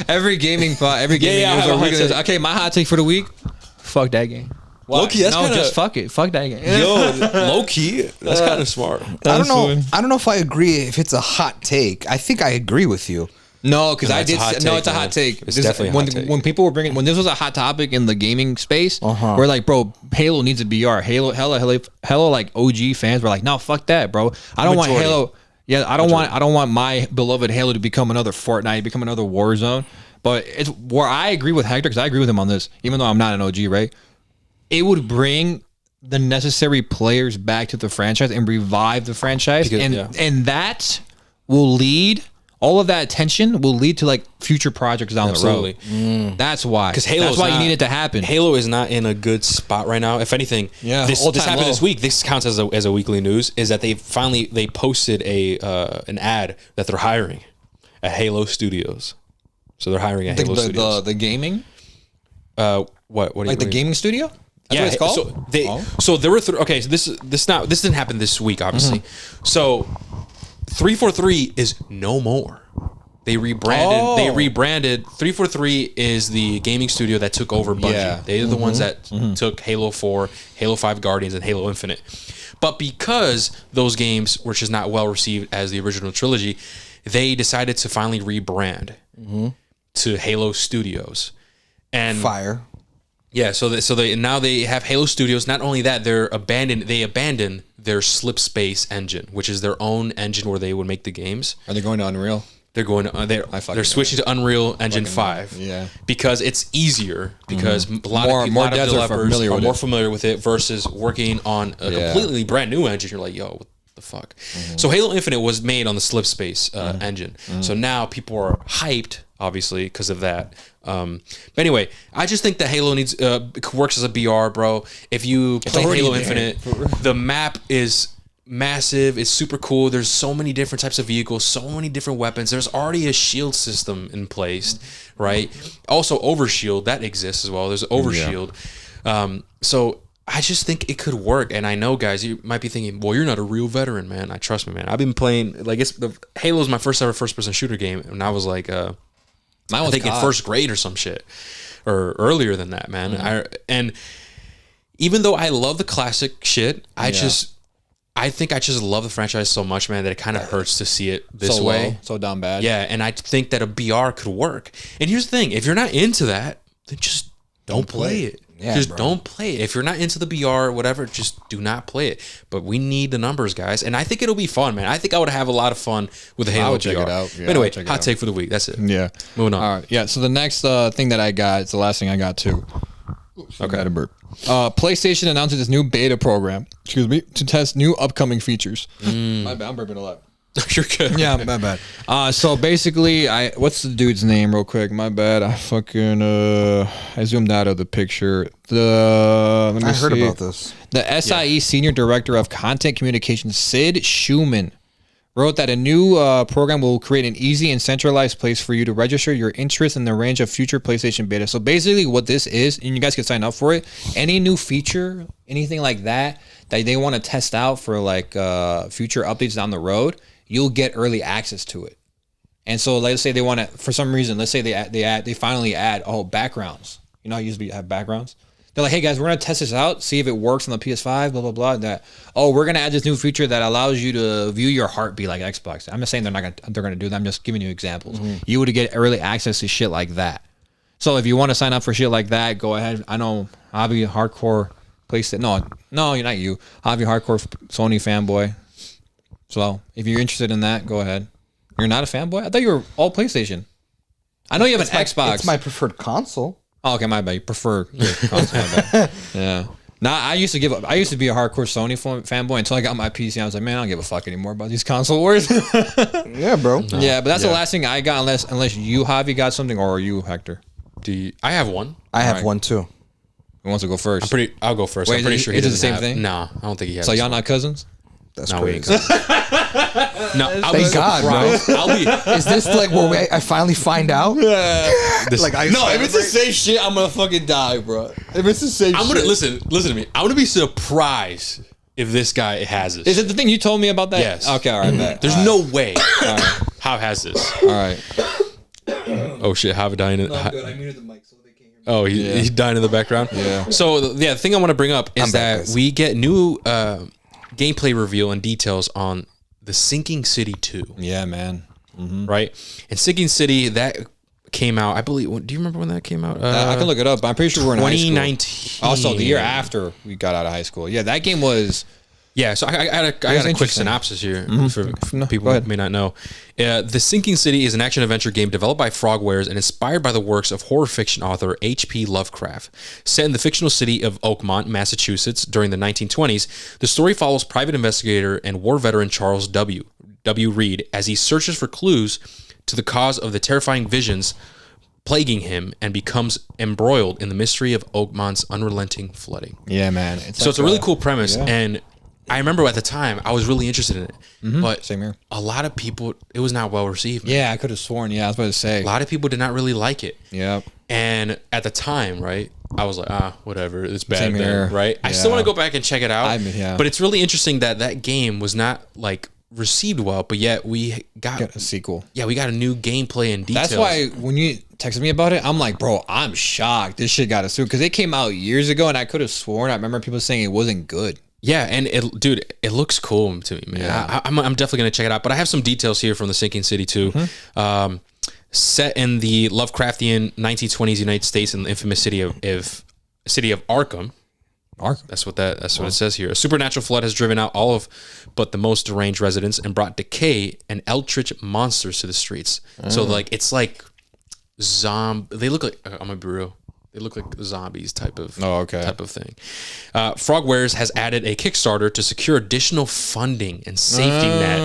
Every gaming news or week is, okay, my hot take for the week. Fuck that game. Low key, that's kinda, just fuck it. Fuck that game. Yo, low key, that's kind of smart. I don't know if I agree if it's a hot take. I think I agree with you. No, because I did. No, it's a man. hot take. It's definitely a hot take. When people were bringing, when this was a hot topic in the gaming space, we're like, bro, Halo needs a BR. Halo, like OG fans were like, no, fuck that, bro. I don't want Halo. Yeah, I don't want my beloved Halo to become another Fortnite, become another Warzone. But it's where I agree with Hector, because I agree with him on this, even though I'm not an OG, right? It would bring the necessary players back to the franchise and revive the franchise, and that will lead all of that attention will lead to like future projects down Absolutely. the road. That's why. Because Halo's that's why not, you need it to happen. Halo is not in a good spot right now. If anything, this happened low. this week. This counts as a weekly news. Is that they posted an ad that they're hiring at Halo Studios. So they're hiring at Halo Studios. The gaming. What do you Like the mean? gaming studio? That's what it's called? So there were okay. So this didn't happen this week, obviously. So 343 is no more. They rebranded. They rebranded. 343 is the gaming studio that took over Bungie. Yeah. They're the ones that took Halo 4, Halo 5 Guardians, and Halo Infinite. But because those games were just not well received as the original trilogy, they decided to finally rebrand to Halo Studios. And Fire. yeah, so they now they have Halo Studios. Not only that, they abandoned their Slip Space engine, which is their own engine where they would make the games. Are they going to Unreal? They're going to they're switching to Unreal Engine 5. Yeah. Because it's easier because a lot More of developers familiar are with more it. familiar with it versus working on a completely brand new engine. You're like, yo, what the fuck? So Halo Infinite was made on the Slip Space engine. So now people are hyped, obviously, because of that. But anyway, I just think that Halo works as a BR, bro. If you play already Halo there. Infinite, the map is massive. It's super cool. There's so many different types of vehicles, so many different weapons. There's already a shield system in place, right? Also, overshield that exists as well. There's overshield. So I just think it could work. And I know, guys, you might be thinking, well, you're not a real veteran, man. I trust me, man. I've been playing Halo's my first ever first-person shooter game, and I was like, I think in first grade or some shit, or earlier than that, man. And even though I love the classic shit, I think I just love the franchise so much, man, that it kind of hurts to see it this way. So down bad. Yeah, and I think that a BR could work. And here's the thing: if you're not into that, then just don't play it. Yeah, just bro. don't play it. If you're not into the BR, whatever, just do not play it. But we need the numbers, guys, and I think it'll be fun, man. I think I would have a lot of fun with the Halo would BR. check it out. Yeah, But anyway, I'll check it hot out. take for the week. That's it. Yeah. Moving on. All right. Yeah. So the next thing that I got, it's the last thing I got too. Okay. I had a burp. PlayStation announces its new beta program. Excuse me, to test new upcoming features. My bad. I'm burping a lot. You're good. Yeah, my bad. So basically, what's the dude's name, real quick? My bad. I zoomed out of the picture. I heard about this. The SIE Senior Director of Content Communications, Sid Schumann, wrote that a new program will create an easy and centralized place for you to register your interest in the range of future PlayStation beta. So basically what this is, and you guys can sign up for it, any new feature, anything like that they want to test out for like future updates down the road, you'll get early access to it. And so let's say they want to, for some reason, let's say they finally add backgrounds. You know how you used to have backgrounds? They're like, hey guys, we're gonna test this out, see if it works on the PS5, blah blah blah. That we're gonna add this new feature that allows you to view your heartbeat like Xbox. I'm not saying they're gonna do that. I'm just giving you examples. You would get early access to shit like that. So if you want to sign up for shit like that, go ahead. I know Javi hardcore PlayStation. No, you're not you. Javi hardcore Sony fanboy. So if you're interested in that, go ahead. You're not a fanboy? I thought you were all PlayStation. I know you have an Xbox. It's my preferred console. Oh, okay, my bad. You prefer your console, my bad. Yeah. Nah, I used to be a hardcore Sony fanboy until I got my PC. I was like, man, I don't give a fuck anymore about these console wars. Yeah, bro. Yeah, but that's the last thing I got, unless you, Javi, got something, or you, Hector. I have one. I have one too. Who wants to go first? I'll go first. Wait, I'm pretty sure he is it the doesn't same have- thing? No, I don't think he has. So this y'all one. not cousins? That's No, we ain't crazy. No, I'll Thank be God, bro. surprised. I'll be. Is this like where I finally find out? Like I No, if it's the same shit, I'm gonna fucking die, bro. If it's the same I'm gonna listen to me. I'm gonna be surprised if this guy has this. Is it the thing you told me about that? Yes. Okay, all right, bet. There's no way. How has this? All right. Oh shit! Javi dying. I muted the mic so they can't hear me. Oh, he's dying in the background. Yeah. So the thing I want to bring up is I'm back, that guys. we get new gameplay reveal and details on the Sinking City 2, Yeah, man. right? And Sinking City that came out, I believe. Do you remember when that came out? I can look it up. But I'm pretty sure we're in high school. 2019. Also, the year after we got out of high school. Yeah, that game was. Yeah, so I got a quick interesting. synopsis here for No, people go who ahead. may not know. The Sinking City is an action-adventure game developed by Frogwares and inspired by the works of horror fiction author H.P. Lovecraft. Set in the fictional city of Oakmont, Massachusetts during the 1920s, the story follows private investigator and war veteran Charles W. Reed as he searches for clues to the cause of the terrifying visions plaguing him and becomes embroiled in the mystery of Oakmont's unrelenting flooding. Yeah, man. So it's a really cool premise, and I remember at the time I was really interested in it, but Same here. a lot of people, it was not well received. Man. Yeah, I could have sworn. Yeah, I was about to say. A lot of people did not really like it. Yep. And at the time, right, I was like, whatever, it's bad Same then, here. right? I still Yeah. want to go back and check it out. Yeah. But it's really interesting that that game was not like received well, but yet we got Get a sequel. yeah, we got a new gameplay and details. That's why when you texted me about it, I'm like, bro, I'm shocked. This shit got a suit because it came out years ago, and I could have sworn I remember people saying it wasn't good. Yeah, and it looks cool to me, man. Yeah. I'm definitely gonna check it out. But I have some details here from the Sinking City too. Set in the Lovecraftian 1920s United States in the infamous city of Arkham. That's what it says here. A supernatural flood has driven out all of but the most deranged residents and brought decay and eldritch monsters to the streets. So like it's like they look like I'm gonna be real. They look like zombies type of type of thing. Frogwares has added a Kickstarter to secure additional funding and safety net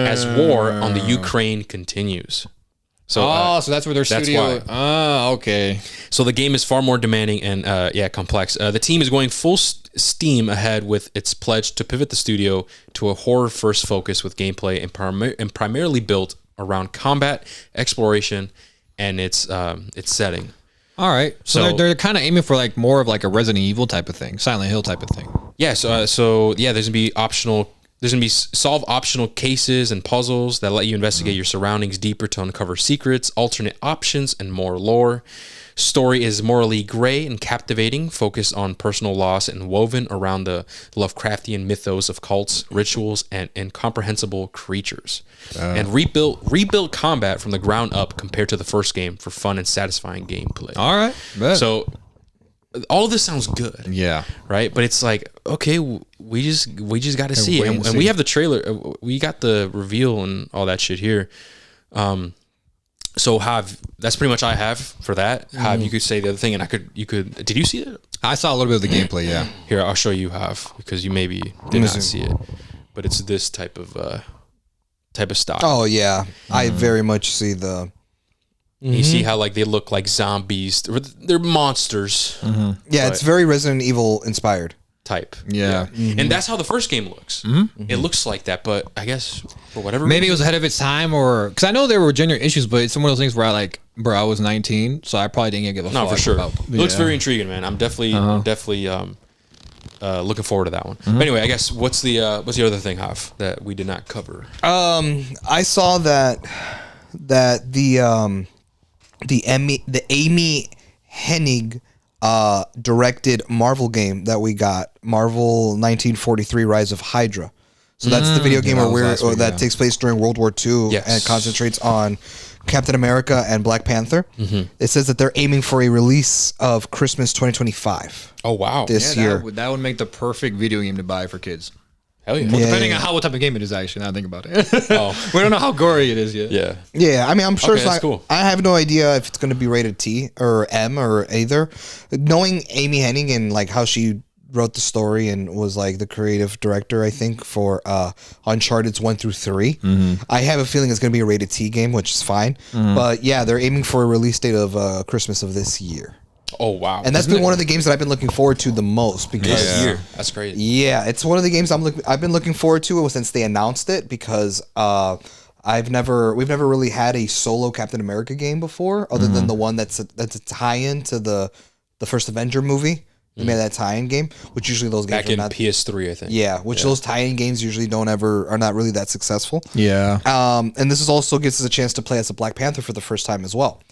as war on the Ukraine continues. So, so that's where their studio. why. Okay. So the game is far more demanding and complex. The team is going full steam ahead with its pledge to pivot the studio to a horror-first focus with gameplay and primarily built around combat, exploration, and its setting. All right. So they're kind of aiming for like more of like a Resident Evil type of thing, Silent Hill type of thing. Yeah. So there's gonna be optional. There's going to be solve optional cases and puzzles that let you investigate your surroundings deeper to uncover secrets, alternate options, and more lore. Story is morally gray and captivating, focused on personal loss and woven around the Lovecraftian mythos of cults, rituals, and incomprehensible creatures. And rebuilt combat from the ground up compared to the first game for fun and satisfying gameplay. All right. Bet. So all of this sounds good. Yeah. Right. But it's like, okay, we just got to see it. And we have the trailer. We got the reveal and all that shit here. So that's pretty much I have for that. You could say the other thing, and did you see it? I saw a little bit of the gameplay. Yeah. Here, I'll show you because you maybe did not see it, but it's this type of style. Oh yeah, I very much see the. You see how like they look like zombies? They're monsters. Yeah, it's very Resident Evil inspired. Type. Yeah. And that's how the first game looks. It looks like that, but I guess for whatever Maybe reason, it was ahead of its time, or because I know there were genuine issues, but it's some of those things where I was 19, so I probably didn't give a fuck. No, for sure. About, It looks very intriguing, man. I'm definitely looking forward to that one. But anyway, I guess what's the other thing, Hav, that we did not cover? I saw that the Amy Hennig directed Marvel game that we got, Marvel 1943 Rise of Hydra. So that's the video game that takes place during World War II and concentrates on Captain America and Black Panther. It says that they're aiming for a release of Christmas 2025. Oh wow, this year. That would make the perfect video game to buy for kids. Hell yeah. Well, depending on what type of game it is, actually. Now I think about it. We don't know how gory it is yet. Yeah. Yeah, I mean, I'm sure it's that's not. Cool. I have no idea if it's going to be rated T or M or either. Knowing Amy Hennig and like how she wrote the story and was like the creative director, I think, for Uncharted's 1 through 3. I have a feeling it's going to be a rated T game, which is fine. But yeah, they're aiming for a release date of Christmas of this year. Oh wow. And that's been one of the games that I've been looking forward to the most because this year. That's crazy. Yeah, it's one of the games I've been looking forward to since they announced it because we've never really had a solo Captain America game before, other than the one that's a tie-in to the first Avenger movie. They made that tie-in game, which usually those games back in PS3, I think. Yeah, those tie-in games usually are not really that successful. Yeah. And this is also gives us a chance to play as a Black Panther for the first time as well.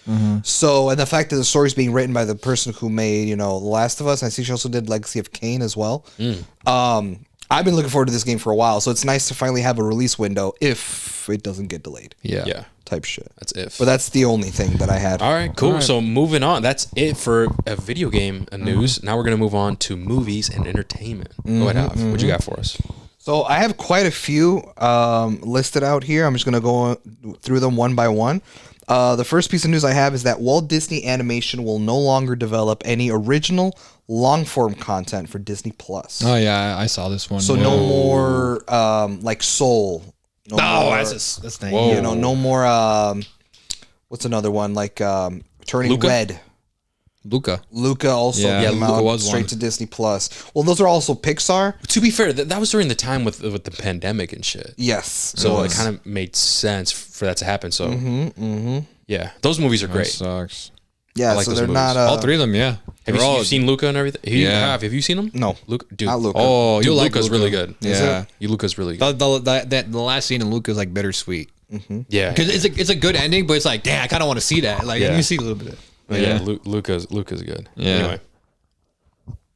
So, and the fact that the story's being written by the person who made, The Last of Us, I see she also did Legacy of Kain as well. I've been looking forward to this game for a while, so it's nice to finally have a release window if it doesn't get delayed. Yeah. Type shit. That's if. But that's the only thing that I had. All right, cool. All right. So moving on. That's it for a video game news. Now we're going to move on to movies and entertainment. Go ahead, Hav. What you got for us? So I have quite a few listed out here. I'm just going to go through them one by one. The first piece of news I have is that Walt Disney Animation will no longer develop any original long-form content for Disney Plus. Oh yeah, I saw this one. So no more like Soul No No, more, that's thing. Whoa. you know, no more. What's another one like Turning Luca? Red? Luca. Luca also Yeah, came Luca out was straight one. to Disney Plus. Well, those are also Pixar. To be fair, that was during the time with the pandemic and shit. Yes. So it kind of made sense for that to happen. So yeah, those movies are That great. sucks. yeah. like So those they're movies. not. All three of them, yeah. Have They're all- you've seen Luca and everything? Yeah. Have you seen them? No. Luca, dude. Not Luca. Oh, Dude, you like Luca's Luca. really good. Yeah. Luca's really good. The last scene in Luca is like bittersweet. Yeah, Because it's a good ending, but it's like, damn, I kind of want to see that. Like, Yeah. you see a little bit. But yeah. Luca's good. Yeah. Anyway,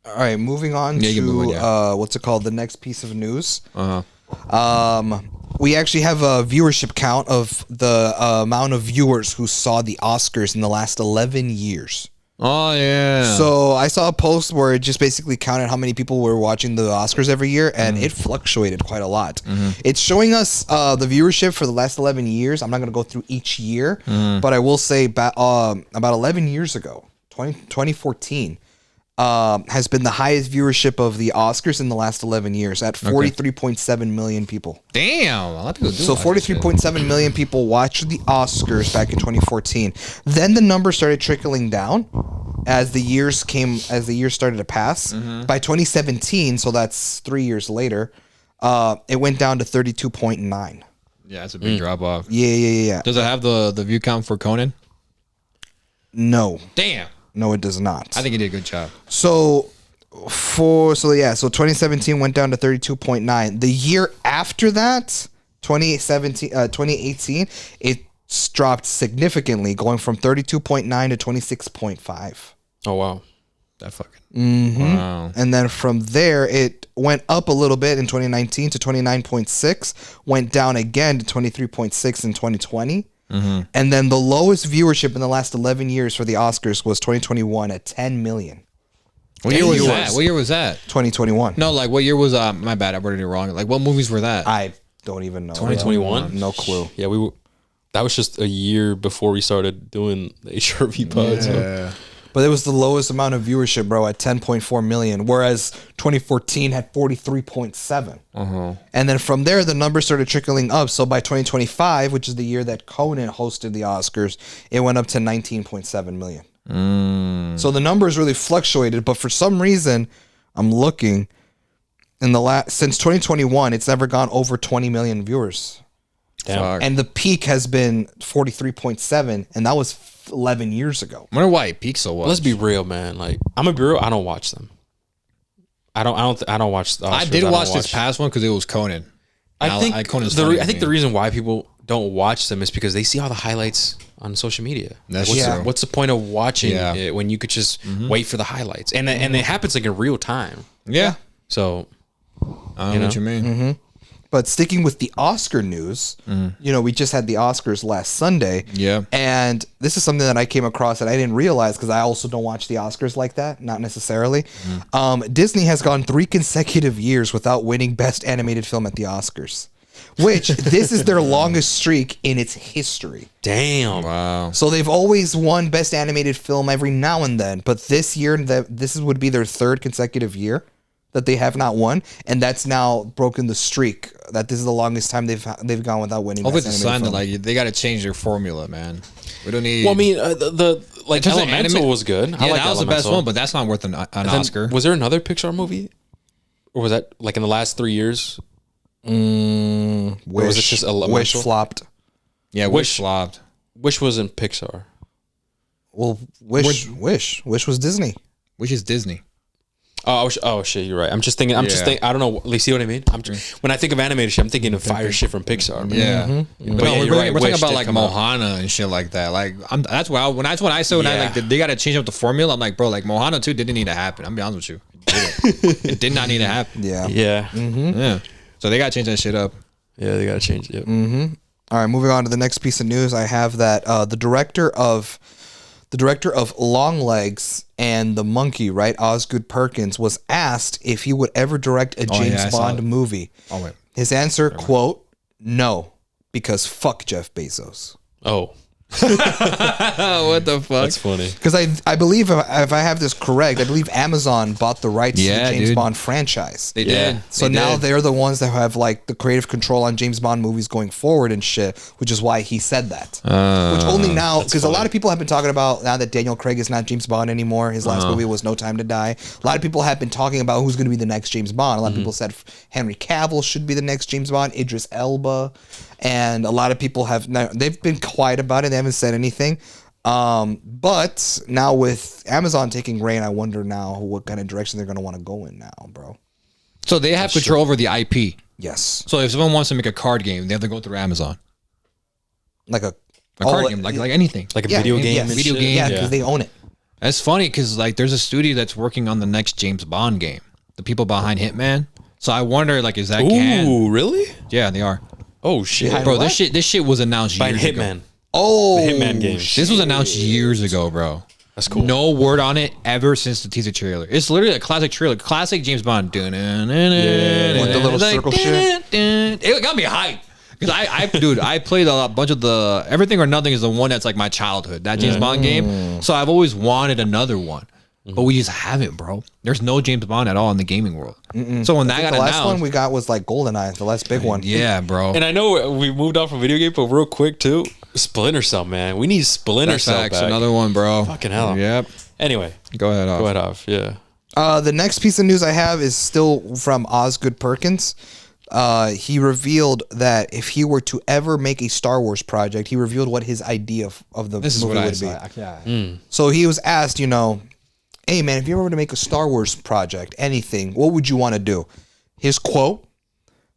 All right. Moving on Yeah, you to can move on, what's it called? The next piece of news. Uh-huh. We actually have a viewership count of the amount of viewers who saw the Oscars in the last 11 years. Oh, yeah. So I saw a post where it just basically counted how many people were watching the Oscars every year, and it fluctuated quite a lot. It's showing us the viewership for the last 11 years. I'm not going to go through each year, but I will say about 11 years ago, 2014, has been the highest viewership of the Oscars in the last 11 years at 43.7 million people. Damn. A lot of people do So watch that shit. 43.7 million people watched the Oscars back in 2014. Then the numbers started trickling down as the years started to pass. By 2017, so that's 3 years later, it went down to 32.9. Yeah, it's a big drop off. Yeah. Does it have the view count for Conan? No, Damn. it does not. I think he did a good job. So 2017 went down to 32.9. The year after that, 2018, it's dropped significantly, going from 32.9 to 26.5. oh wow. That fucking. Wow. And then from there, it went up a little bit in 2019 to 29.6, went down again to 23.6 in 2020. And then the lowest viewership in the last 11 years for the Oscars was 2021 at 10 million. What year was that? What year was that? 2021. No, like what year was my bad, I worded it wrong. Like what movies were that? I don't even know. 2021? No clue. Yeah, that was just a year before we started doing the HRV pod. So. But it was the lowest amount of viewership, bro, at 10.4 million, whereas 2014 had 43.7. And then from there, the numbers started trickling up. So by 2025, which is the year that Conan hosted the Oscars, it went up to 19.7 million. So the numbers really fluctuated, but for some reason, I'm looking since 2021, it's never gone over 20 million viewers. Damn. Fuck. And the peak has been 43.7, and that was 11 years ago. I wonder why it peaked so well. Let's be real, man. Like I'm gonna be real. I don't watch them. I don't watch the Oscars. I did watch this past one because it was Conan. I think Conan's the funny I to think me. the reason why people don't watch them is because they see all the highlights on social media. That's what's, true. what's the point of watching Yeah. it when you could just wait for the highlights? And it happens like in real time. Yeah. So I don't know what you mean. But sticking with the Oscar news, we just had the Oscars last Sunday. Yeah. And this is something that I came across that I didn't realize because I also don't watch the Oscars like that, not necessarily. Disney has gone 3 consecutive years without winning Best Animated Film at the Oscars, which this is their longest streak in its history. damn. Wow. So they've always won Best Animated Film every now and then, but this year, this would be their 3rd consecutive year that they have not won, and that's now broken the streak. That this is the longest time they've gone without winning. Hopefully Best it's a sign Animated that Film. like they got to change their formula, man. We don't need. Well, I mean, the like terms of Elemental anime- was good. Yeah, I like that was the best Elemental. one, but that's not worth an Then, Oscar. was there another Pixar movie, or was that like in the last 3 years? Wish, was it just Elemental? Wish flopped. Yeah, Wish flopped. Which was in Pixar? Well, Wish was Disney. Wish is Disney. Oh shit, you're right. I'm just thinking. I don't know. You see what I mean? When I think of animated shit, I'm thinking of fire shit from Pixar. Yeah, But But yeah, no, you're we're right. talking Wish about did like come out. Mohana and shit like that. Like that's why when I saw when I Yeah. like they got to change up the formula. I'm like, bro, like Mohana 2 didn't need to happen. I'm be honest with you, it did not need to happen. Yeah. Yeah. Yeah, so they got to change that shit up. Yeah, they gotta change it. All right, moving on to the next piece of news. I have that the director of Longlegs and the Monkey, right, Osgood Perkins, was asked if he would ever direct a James I saw Bond it. movie. Oh wait, His answer, quote, no, because fuck Jeff Bezos. Oh, What the fuck? That's funny. Because I believe if I have this correct, I believe Amazon bought the rights to the James Bond franchise. They did. So now they're the ones that have like the creative control on James Bond movies going forward and shit, which is why he said that. Which only now, because a lot of people have been talking about now that Daniel Craig is not James Bond anymore. His last movie was No Time to Die. A lot of people have been talking about who's going to be the next James Bond. A lot of people said Henry Cavill should be the next James Bond, Idris Elba, and a lot of people have they've been quiet about it. They haven't said anything. But now with Amazon taking reign, I wonder now what kind of direction they're going to want to go in now, bro. So they have control over the IP. Yes. So if someone wants to make a card game, they have to go through Amazon. Like a card game, like anything. Like a video game. Yes. And Video shit. game. Yeah, because they own it. That's funny because like there's a studio that's working on the next James Bond game. The people behind Hitman. So I wonder, like, is that canon? Ooh, really? Yeah, they are. Oh shit, Bro, this shit was announced by years Hitman. ago. Oh, The Hitman game. This was announced years ago, bro. That's cool. No word on it ever since the teaser trailer. It's literally a classic trailer, classic James Bond. With the little circle shit. It got me hyped. Because I played a bunch of the Everything or Nothing is the one that's like my childhood, that James Bond game. So I've always wanted another one. But we just haven't, bro. There's no James Bond at all in the gaming world. So when that got the last announced, one we got was like GoldenEye, the last big one. yeah, bro. And I know we moved on from video game, but real quick too, Splinter Cell, man. We need Splinter That's Cell facts. back. Another one, bro. Fucking hell. Yep. Anyway, Go ahead. go ahead off. Yeah. The next piece of news I have is still from Osgood Perkins. He revealed that if he were to ever make a Star Wars project, he revealed what his idea of the This is movie what I would saw. be. Yeah. So he was asked, hey man, if you were to make a Star Wars project, anything, what would you want to do? His quote: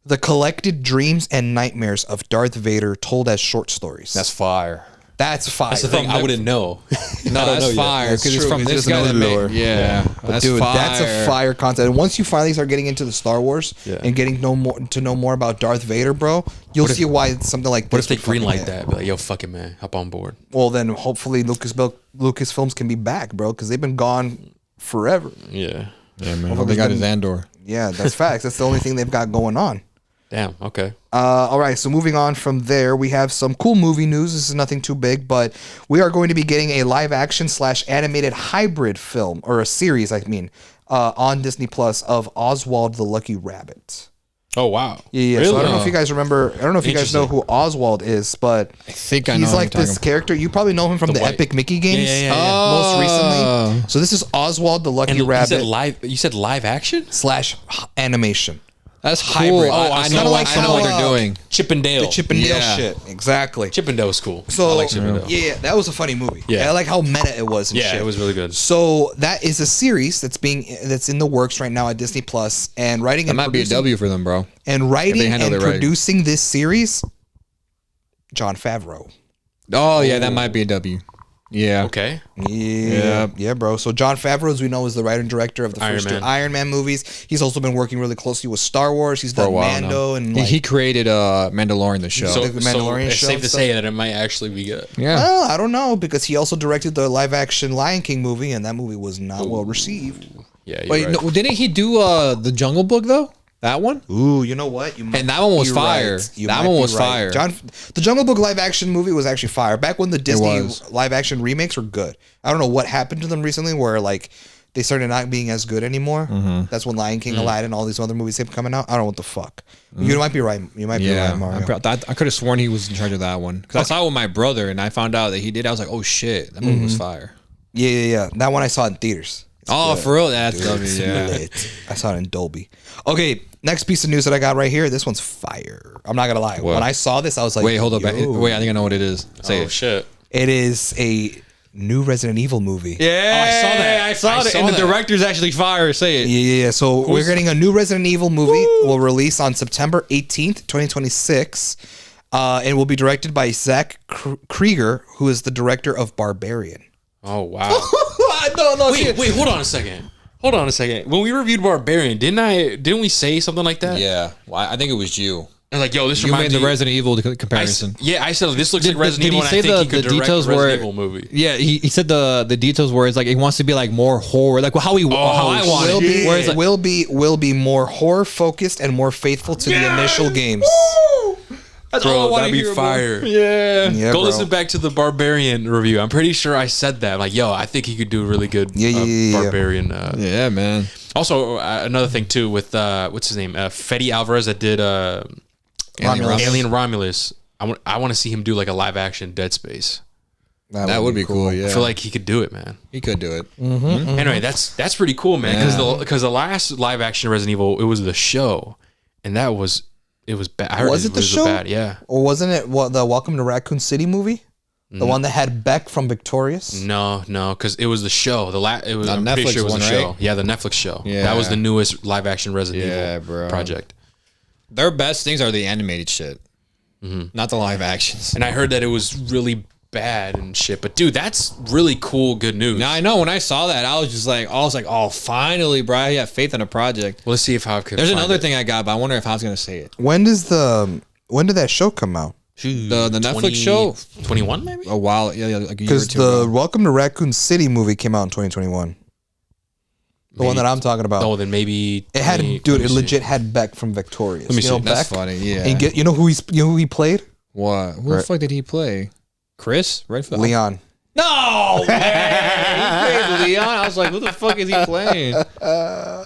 "The collected dreams and nightmares of Darth Vader told as short stories." That's fire. That's fire. That's the thing. I wouldn't know. No, that's fire That's because it's true, from 'cause this he guy doesn't that know the made. lore. Yeah, that's Dude, fire. that's a fire concept. And once you finally start getting into the Star Wars and getting to know more about Darth Vader, bro, you'll see why something like this. What if they would fucking greenlight hit. that? Be like, yo, fuck it, man. Hop on board. Well, then hopefully Lucasfilms can be back, bro, because they've been gone forever. Yeah. Yeah, man. All they got is Andor. Yeah, that's facts. That's the only thing they've got going on. Damn. Okay. All right, so moving on from there, we have some cool movie news. This is nothing too big, but we are going to be getting a live action / animated hybrid film, or a series, I mean, on Disney Plus of Oswald the Lucky Rabbit. Oh wow. Yeah. Really? So I don't know if you guys remember. I don't know if you guys know who Oswald is, but I think I know. he's who like you're this talking character. You probably know him from the white- Epic Mickey games. Yeah. Most Oh. recently. So this is Oswald the Lucky And Rabbit you said live action? / animation. That's Hybrid. cool. Oh, I it's know kinda what like I know what how, they're doing. Chip and Dale. The Chip and Dale Yeah. shit. Exactly. Chip and Dale was cool. So I like Chip and Dale. yeah, that was a funny movie. Yeah. I like how meta it was. And Yeah, shit. it was really good. So that is a series that's in the works right now at Disney Plus, and writing That and might be a producing, W for them, bro. and writing handle and it right. producing this series, Jon Favreau. Oh yeah, that might be a W. Yeah. Okay. Yeah, bro. So Jon Favreau, as we know, is the writer and director of the Iron first two Man. Iron Man movies. He's also been working really closely with Star Wars. He's For a done while Mando now. and like, He created Mandalorian the show. So, The Mandalorian it's show safe and to stuff? say that it might actually be good. yeah. well, I don't know, because he also directed the live action Lion King movie, and that movie was not well received. Yeah. You're Wait, right. no, didn't he do the Jungle Book though? That one? Ooh, you know what? You And that one was be fire. right. You That might one be was fire. The Jungle Book live action movie was actually fire. Back when the Disney was. live action remakes were good. I don't know what happened to them recently, where like they started not being as good anymore. Mm-hmm. That's when Lion King, Aladdin, all these other movies kept coming out. I don't know what the fuck. You might be right. You might be Yeah, right, Mario. I could have sworn he was in charge of that one because I saw it with my brother and I found out that he did. I was like, oh shit, that movie was fire. Yeah. That one I saw in theaters. It's Oh, good. for real? That's Dude, it's lit. I saw it in Dolby. Okay, next piece of news that I got right here. This one's fire. I'm not gonna lie. What? When I saw this, I was like, Wait, hold up. yo. Wait, I think I know what it is. Say Oh it. shit. It is a new Resident Evil movie. Yeah, I saw that. I saw I it. saw And the that. director's actually fire. Say it. Yeah. So we're getting a new Resident Evil movie. Will release on September 18th, 2026, and will be directed by Zach Krieger, who is the director of Barbarian. Oh wow. no, wait. Hold on a second. When we reviewed Barbarian, didn't we say something like that? Yeah, well, I think it was you. I was like, yo, this You made reminds the me. Resident Evil comparison. I said this looks like Did Resident he Evil, and say I think the he could direct a details Resident where- Evil movie. Yeah, he said the details where it's like he wants to be like more horror, like how I want Will it. be Where it's like, will be more horror focused and more faithful to the initial games. That's Bro, all I want that'd to be hear. fire. About. Yeah. Yeah, Go bro. listen back to the Barbarian review. I'm pretty sure I said that. Like, yo, I think he could do a really good Yeah. Barbarian. Yeah, man. Also, another thing too with what's his name, Fetty Alvarez that did Romulus. Alien Romulus. I want to see him do like a live action Dead Space. That would be cool. Yeah. I feel like he could do it, man. he could do it. Anyway, that's pretty cool, man. Because the last live action Resident Evil, it was the show, and it was bad. I heard Was it the show? Bad, yeah. Or wasn't it the Welcome to Raccoon City movie? The one that had Beck from Victorious? No, because it was the show. It was The I'm pretty Netflix sure it was one, the show. right? Yeah, the Netflix show. Yeah. That was the newest live action Resident Evil bro. project. Their best things are the animated shit, not the live actions. And I heard that it was really bad and shit. But dude, that's really cool. Good news. Now I know when I saw that, I was like, oh, finally, bro. I have faith in a project. Well, let's see if Hav can. There's find another it. thing I got, but I wonder if Hav's gonna say it. When did that show come out? The Netflix show, 21 maybe. a while, yeah, like a year or Because two the ago. Welcome to Raccoon City movie came out in 2021. The one that I'm talking about. Oh, then maybe It had, 20 dude, let me it see. legit had Beck from Victorious. Let me you know see. Beck? That's funny, yeah. And you know who he played? What? Who the Right. fuck did he play? Chris? Right? For the Leon. No, man. He played Leon. I was like, who the fuck is he playing? Yeah,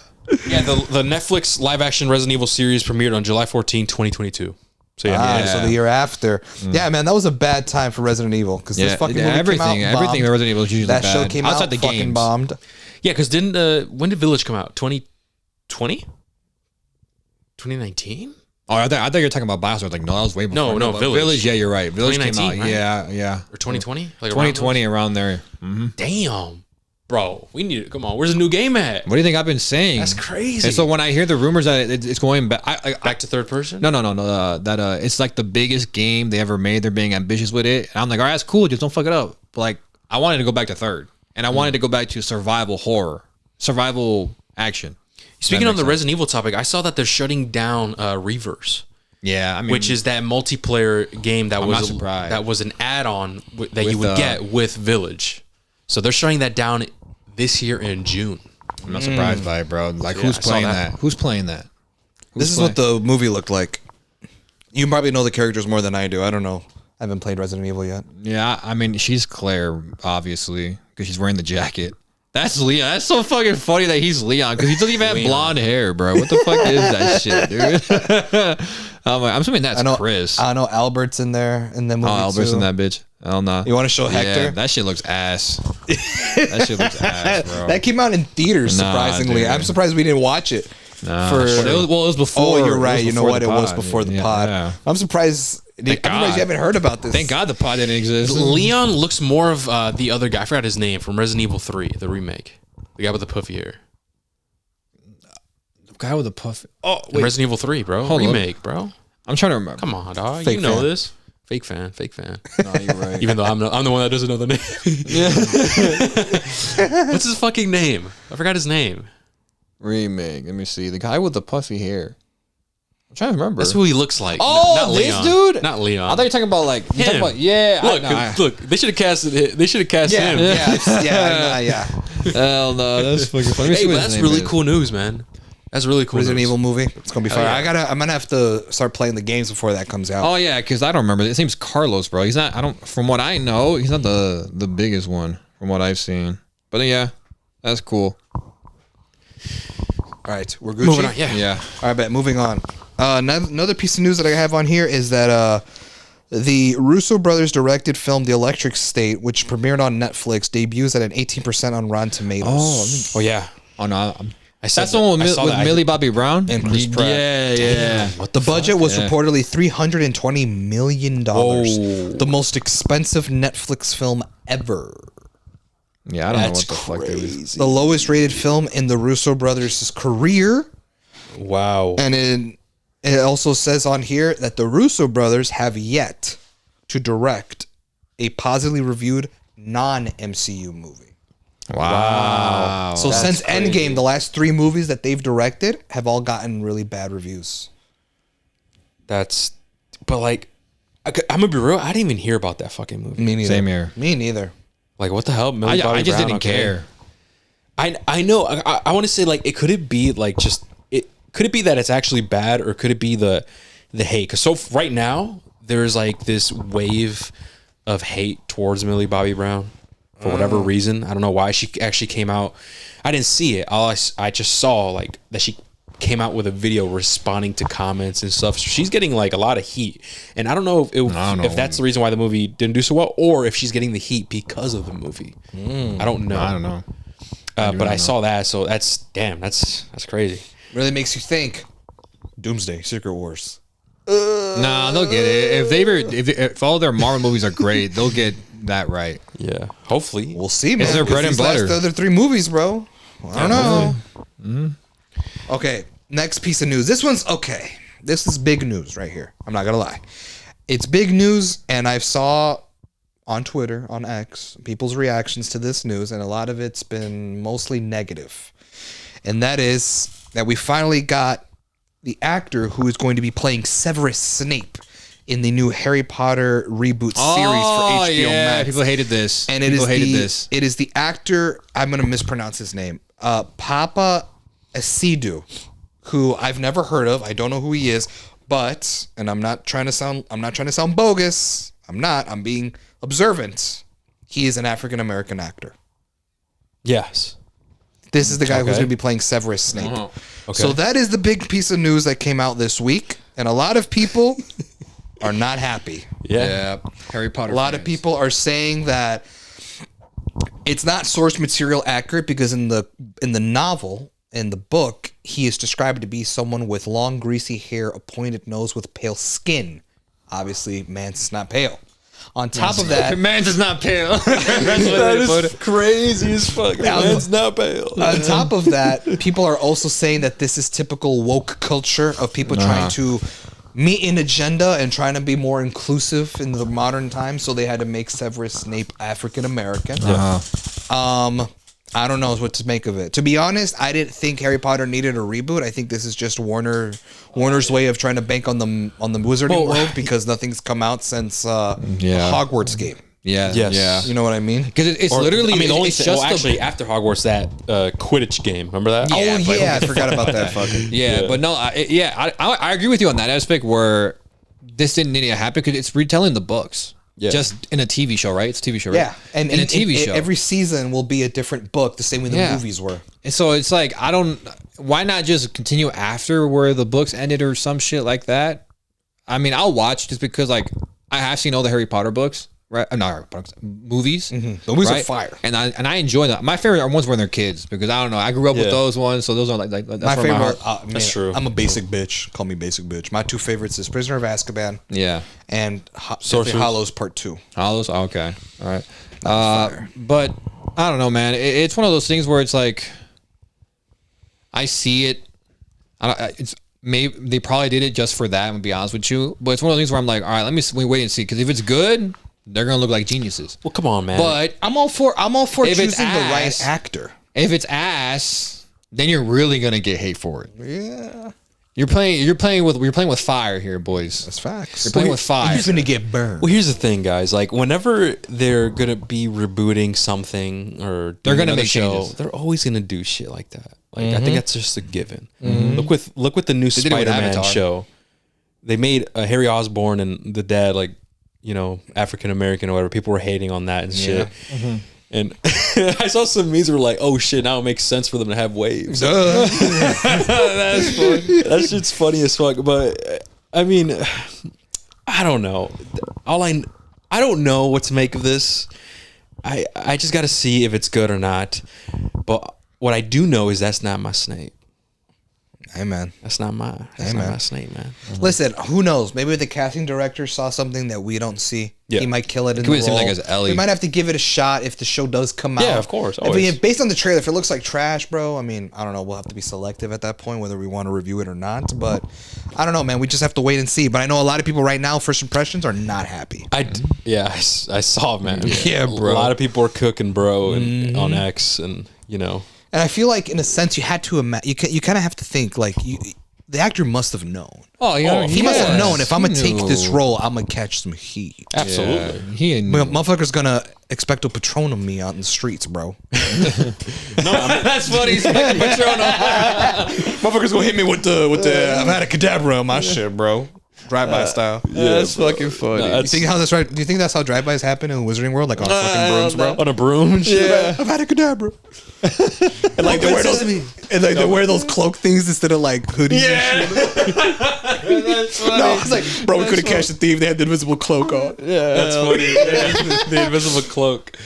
the Netflix live action Resident Evil series premiered on July 14, 2022. So yeah, So the year after. Yeah, man, that was a bad time for Resident Evil because this fucking movie everything. came out, Everything bombed. Resident Evil is usually That bad. show came outside out, the fucking games. bombed. yeah. Because when did Village come out? 2020, 2019. Oh, I thought you were talking about Bioshock. Like, no, that was way before. No, but Village. Yeah, you're right. Village came out. 2019, right? Yeah. Or 2020? Like around 2020 around there. those? Damn, bro, we need to come on. Where's the new game at? What do you think I've been saying? That's crazy. And so when I hear the rumors that it's going back, Back to third person. no, that it's like the biggest game they ever made. They're being ambitious with it. And I'm like, all right, that's cool. Just don't fuck it up. But like, I wanted to go back to third, and I wanted to go back to survival horror, survival action. Speaking That on the makes sense. Resident Evil topic, I saw that they're shutting down Reverse, Yeah, I mean, which is that multiplayer game that I'm was not surprised. that was an add-on that you With, would get with Village. So they're shutting that down this year in June. I'm not surprised by it, bro. Like, Yeah, who's I saw playing that. that? Who's playing that? This is what the movie looked like. You probably know the characters more than I do. I don't know. I haven't played Resident Evil yet. Yeah, I mean, she's Claire, obviously, because she's wearing the jacket. That's Leon. That's so fucking funny that he's Leon, because he doesn't even have Leon. blonde hair, bro. What the fuck is that shit, dude? I'm assuming that's I know Chris. I know Albert's in there in the movie Albert's too. in that bitch. I don't know. You want to show Hector? Yeah, that shit looks ass. That shit looks ass, bro. That came out in theaters, Nah, surprisingly. dude. I'm surprised we didn't watch it. Nah, for- it was before. Oh, you're it was right. You know before what? the It was pod. before the Yeah, pod. yeah. I'm surprised. I'm surprised God. you haven't heard about this. Thank God the pod didn't exist. Leon looks more of the other guy. I forgot his name from Resident Evil 3, the remake. The guy with the puffy hair. The guy with the puff. Oh, In Resident Evil 3, bro. Hold up. remake, bro. I'm trying to remember. Come on, dog. Fake you know fan. this. Fake fan. No, you're right. Even though I'm the one that doesn't know the name. What's his fucking name? I forgot his name. Remake. Let me see. The guy with the puffy hair. I'm trying to remember. That's who he looks like. Oh, Not this Leon. dude? Not Leon. I thought you were talking about like. You're talking Him. about, yeah. Look, they should have casted. They should have cast him. Yeah. Hell no, that's fucking funny. Let me see Hey, what but his that's name really is. cool news, man. That's really cool. Resident news. Evil movie. It's gonna be fun. yeah. I'm gonna have to start playing the games before that comes out. Oh yeah, because I don't remember. His name's Carlos, bro. He's not. I don't. From what I know, he's not the biggest one from what I've seen. But yeah, that's cool. All right, we're Gucci. Moving on. Yeah. Yeah. All right, bet. Moving on. Another piece of news that I have on here is that the Russo brothers directed film The Electric State, which premiered on Netflix, debuts at an 18% on Rotten Tomatoes. Oh yeah. Oh no, I said that's the one I with, saw with that. Millie Bobby Brown And Chris Pratt. Yeah. What The budget was Yeah. reportedly $320 million. Whoa. The most expensive Netflix film ever. Yeah, I don't That's know what the fuck it was. The lowest rated film in the Russo brothers' career. Wow. And it also says on here that the Russo brothers have yet to direct a positively reviewed non-MCU movie. Wow. So since Endgame, the last 3 movies that they've directed have all gotten really bad reviews. But like, I'm gonna be real. I didn't even hear about that fucking movie. Me neither. Same here. Me neither. Like, what the hell? Millie Bobby I just Brown, didn't okay. care. I know. I want to say like, could it be like just it? Could it be that it's actually bad, or could it be the hate? Because right now there's like this wave of hate towards Millie Bobby Brown for whatever reason. I don't know why she actually came out. I didn't see it. I just saw like that she came out with a video responding to comments and stuff. So she's getting like a lot of heat, and I don't know if that's the reason why the movie didn't do so well, or if she's getting the heat because of the movie. I don't know. I don't know. But I saw that, so that's crazy. Really makes you think. Doomsday, Secret Wars. Nah, they'll get it. If all their Marvel movies are great, they'll get that right. Yeah, hopefully. We'll see, man. It's their bread and butter. The other 3 movies, bro. I don't know. Okay, next piece of news. This one's okay. This is big news right here. I'm not gonna lie. It's big news, and I saw on Twitter, on X, people's reactions to this news, and a lot of it's been mostly negative. And that is that we finally got the actor who is going to be playing Severus Snape in the new Harry Potter reboot series for HBO Max. People hated this. And it is the actor, I'm going to mispronounce his name, Papa Asidu, who I've never heard of. I don't know who he is, but, and I'm not trying to sound bogus. I'm being observant. He is an African American actor. Yes. This is the guy who's going to be playing Severus Snape. Okay. So that is the big piece of news that came out this week, and a lot of people are not happy. Yeah. Harry Potter. A lot of people are saying that it's not source material accurate because in the novel, in the book, he is described to be someone with long, greasy hair, a pointed nose, with pale skin. Obviously, Mance is not pale. On top of that, Mance is not pale. That is crazy as fuck. Man's not pale. On top of that, people are also saying that this is typical woke culture of people trying to meet an agenda and trying to be more inclusive in the modern time. So they had to make Severus Snape African American. I don't know what to make of it. To be honest, I didn't think Harry Potter needed a reboot. I think this is just Warner's way of trying to bank on the Wizarding world because nothing's come out since Hogwarts game. Yeah. Yes. Yeah. You know what I mean? Because it's literally. I mean, the only it's thing, just actually, after Hogwarts, that Quidditch game. Remember that? I forgot about that fucking. Yeah, but no, I agree with you on that aspect where this didn't need to happen because it's retelling the books. Yeah. Just in a TV show, right? It's a TV show, right? Yeah, and in a TV show, every season will be a different book, the same way the movies were. And so it's like why not just continue after where the books ended or some shit like that? I mean, I'll watch just because like I have seen all the Harry Potter books, right? Not Harry Potter books, movies. The movies right? are fire, and I enjoy them. My favorite are ones when they're kids because I don't know. I grew up with those ones, so those are like that's my where favorite. That's true. I'm a basic bitch. Call me basic bitch. My 2 favorites is Prisoner of Azkaban. Yeah. And Hollows Part 2. Hollows? Okay. All right. But I don't know, man. It's one of those things where it's like, I see it. It's maybe they probably did it just for that. I'm gonna be honest with you. But it's one of those things where I'm like, all right, let me wait and see. Because if it's good, they're gonna look like geniuses. Well, come on, man. But I'm all for if choosing it's the right ass, actor. if it's ass, then you're really gonna get hate for it. Yeah, You're playing with fire here, boys. that's facts. You're playing with fire. You're gonna get burned. well, here's the thing, guys. Like, whenever they're gonna be rebooting something or They're gonna another make show, changes. they're always gonna do shit like that. Like, I think that's just a given. Look with the new did it with Spider-Man Avatar. show. They made Harry Osborn and the dad like African American or whatever. People were hating on that and shit. And I saw some memes were like, "Oh shit! Now it makes sense for them to have waves." That's funny. That shit's funny as fuck. But I mean, I don't know. I don't know what to make of this. I just got to see if it's good or not. But what I do know is that's not my Snape. Hey man, That's not my Snape, man. listen. Who knows? Maybe the casting director saw something that we don't see. Yeah. He might kill it in Could the seem role. like as Ellie. We might have to give it a shot if the show does come out. Yeah, of course, I mean, always. based on the trailer, if it looks like trash, bro. I mean, I don't know. We'll have to be selective at that point whether we want to review it or not. But I don't know, man. We just have to wait and see. But I know a lot of people right now, first impressions, are not happy. I saw, man. Yeah, bro. A lot of people are cooking, bro, and on X, and And I feel like, in a sense, you had to imagine. You kind of have to think like the actor must have known. Oh, yeah. He must have known if I'm gonna take this knew. role, I'm gonna catch some heat. absolutely. He knew. Motherfucker's gonna expecto patronum me out in the streets, bro. That's funny. Motherfucker's gonna hit me with the Avada Kedavra on my shit, bro. Drive-by style. That's fucking funny. You think how that's right? Do you think that's how drive-bys happen in the Wizarding World, like on fucking brooms, bro? On a broom and shit. Yeah. I've had a cadabra. And like they wear those, they wear those cloak things instead of like hoodies. And shit. That's funny. No, it's like, bro, we couldn't catch the thief. They had the invisible cloak on. Yeah, That's funny. The invisible cloak.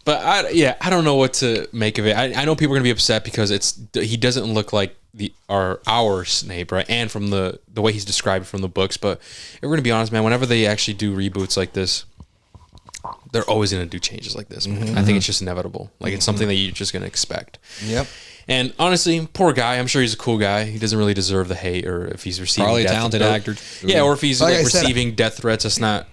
But I don't know what to make of it. I know people are gonna be upset because he doesn't look like our Snape, right? And from the way he's described from the books. But if we're gonna be honest, man, whenever they actually do reboots like this, they're always gonna do changes like this. Man. I think it's just inevitable. Like it's something that you're just gonna expect. Yep. And honestly, poor guy. I'm sure he's a cool guy. He doesn't really deserve the hate, or if he's receiving Probably a talented actor. Yeah, or if he's Like like I said, receiving death threats. That's not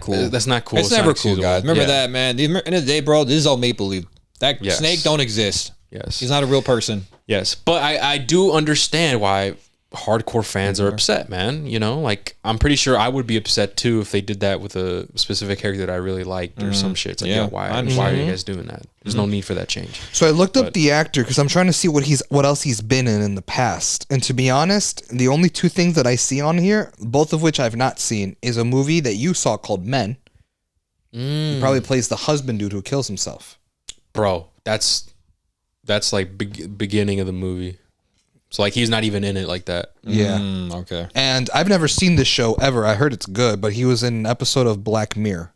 cool. That's not cool. It's never not cool, excusable. guys. Remember Yeah. that, man. At the end of the day, bro, this is all make believe. That Yes. Snake don't exist. Yes. He's not a real person. Yes, but I do understand why hardcore fans are upset, man. You know, like I'm pretty sure I would be upset too if they did that with a specific character that I really liked or some shit. It's like, Yeah, why I are understand. you guys doing that? There's no need for that change. So I looked up the actor because I'm trying to see what else he's been in the past. And to be honest, the only two things that I see on here, both of which I've not seen, is a movie that you saw called Men. He probably plays the husband dude who kills himself. Bro, that's like beginning of the movie. So like he's not even in it like that. Yeah. Okay. And I've never seen this show ever. I heard it's good, but he was in an episode of Black Mirror.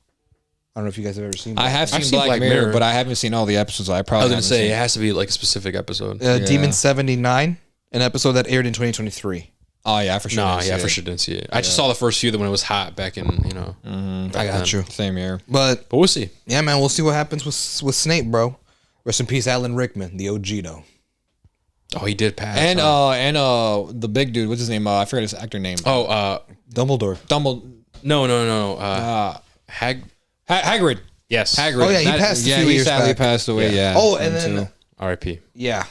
I don't know if you guys have ever seen that. I have I've seen seen Black Mirror, but I haven't seen all the episodes. I I probably was gonna haven't say seen. it has to be like a specific episode. Demon 79, an episode that aired in 2023. Oh yeah, for sure. No, didn't see yeah, it. for sure didn't see it. I just saw the first few that when it was hot back in, I got you. Same here. But But we'll see. yeah, man, we'll see what happens with Snape, bro. Rest in peace, Alan Rickman, the OG though. Oh, he did pass. And huh? the big dude, what's his name? I forgot his actor name. Dumbledore. No. Hagrid. Yes. Hagrid. Oh, yeah, he passed a few he years sadly back. passed away. Yeah. Oh, and him then too. R.I.P. yeah.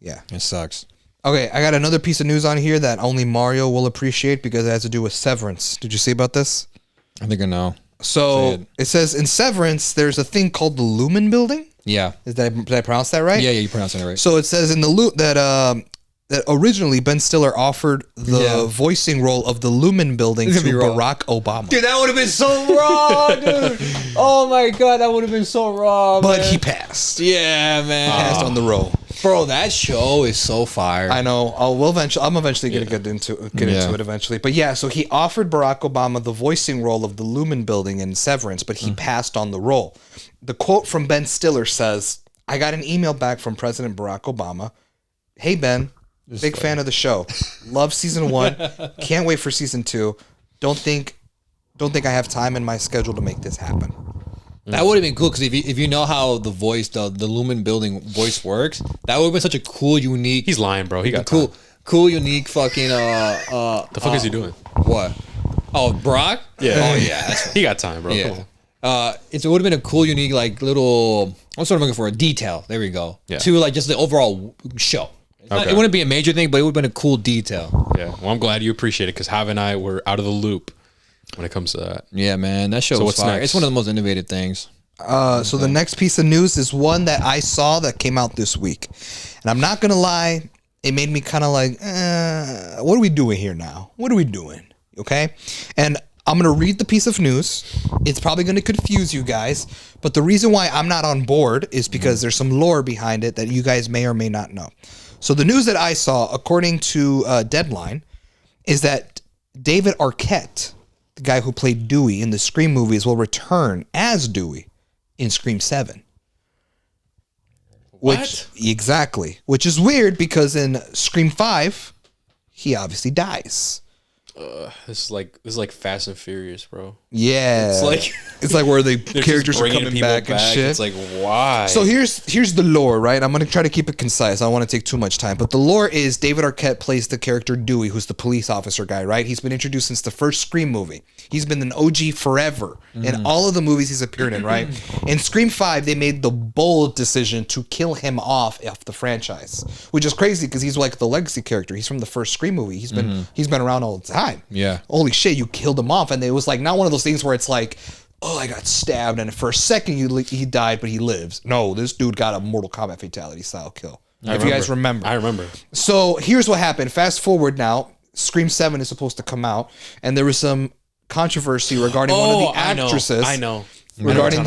It sucks. Okay, I got another piece of news on here that only Mario will appreciate because it has to do with Severance. Did you see about this? I think I know. Say So it. it says in Severance, there's a thing called the Lumen Building. Yeah. Did I pronounce that right? Yeah, you pronounced it right. So it says in the that originally Ben Stiller offered the Yeah. voicing role of the Lumen Building to It's gonna be wrong. Barack Obama, Dude, that would have been so raw, dude. Oh my god, that would have been so raw. but man. he passed. Yeah, man. Passed on the role. Bro, that show is so fire. I know. I'm eventually gonna get into it eventually. But yeah, so he offered Barack Obama the voicing role of the Lumen Building in Severance, but he passed on the role. The quote from Ben Stiller says, "I got an email back from President Barack Obama. Hey Ben, big fan of the show. Love season 1. Can't wait for season 2. Don't think I have time in my schedule to make this happen." That would have been cool because if you know how the voice, the Lumen Building voice works, that would have been such a cool, unique. He's lying, bro. He got cool, time. cool, unique fucking. The fuck is he doing? What? Oh, Brock. Yeah. Oh yeah. That's He got time, bro. Come Yeah. on. It would have been a cool, unique, like little. What's what I'm looking for? A detail. There we go. Yeah. To like just the overall show. Okay. It wouldn't be a major thing, but it would have been a cool detail. Yeah. Well, I'm glad you appreciate it because Jav and I were out of the loop when it comes to that. Yeah, man, that show So was what's fire. next? It's one of the most innovative things. So the next piece of news is one that I saw that came out this week. And I'm not going to lie, it made me kind of like, what are we doing here now? What are we doing? Okay? And I'm going to read the piece of news. It's probably going to confuse you guys. But the reason why I'm not on board is because there's some lore behind it that you guys may or may not know. So the news that I saw, according to Deadline, is that David Arquette, the guy who played Dewey in the Scream movies, will return as Dewey in Scream 7. What? Exactly. Which is weird because in Scream 5, he obviously dies. This is like Fast and Furious, bro. Yeah. It's like where the They're just characters are bringing coming people back and shit. It's like, why? So here's the lore, right? I'm gonna try to keep it concise. I don't want to take too much time, but the lore is David Arquette plays the character Dewey, who's the police officer guy, right? He's been introduced since the first Scream movie. He's been an OG forever in all of the movies he's appeared in, right? In Scream 5, they made the bold decision to kill him off the franchise, which is crazy because he's like the legacy character. He's from the first Scream movie. He's been around all the time. Yeah. Holy shit, you killed him off, and it was like not one of those things where it's like, oh, I got stabbed, and for a second he died, but he lives. No, this dude got a Mortal Kombat fatality style kill. If you guys remember. I remember. So here's what happened. Fast forward now. Scream 7 is supposed to come out, and there was some controversy regarding one of the actresses. I know. Regarding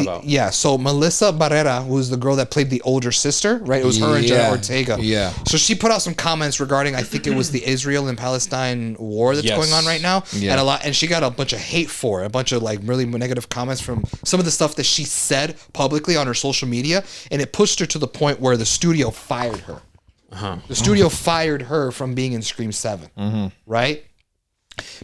so Melissa Barrera, who was the girl that played the older sister, right? It was her and Jenna Ortega. Yeah. So she put out some comments regarding, I think it was the Israel and Palestine war that's going on right now, and she got a bunch of hate for it, a bunch of like really negative comments from some of the stuff that she said publicly on her social media, and it pushed her to the point where the studio fired her. The studio fired her from being in Scream 7, right?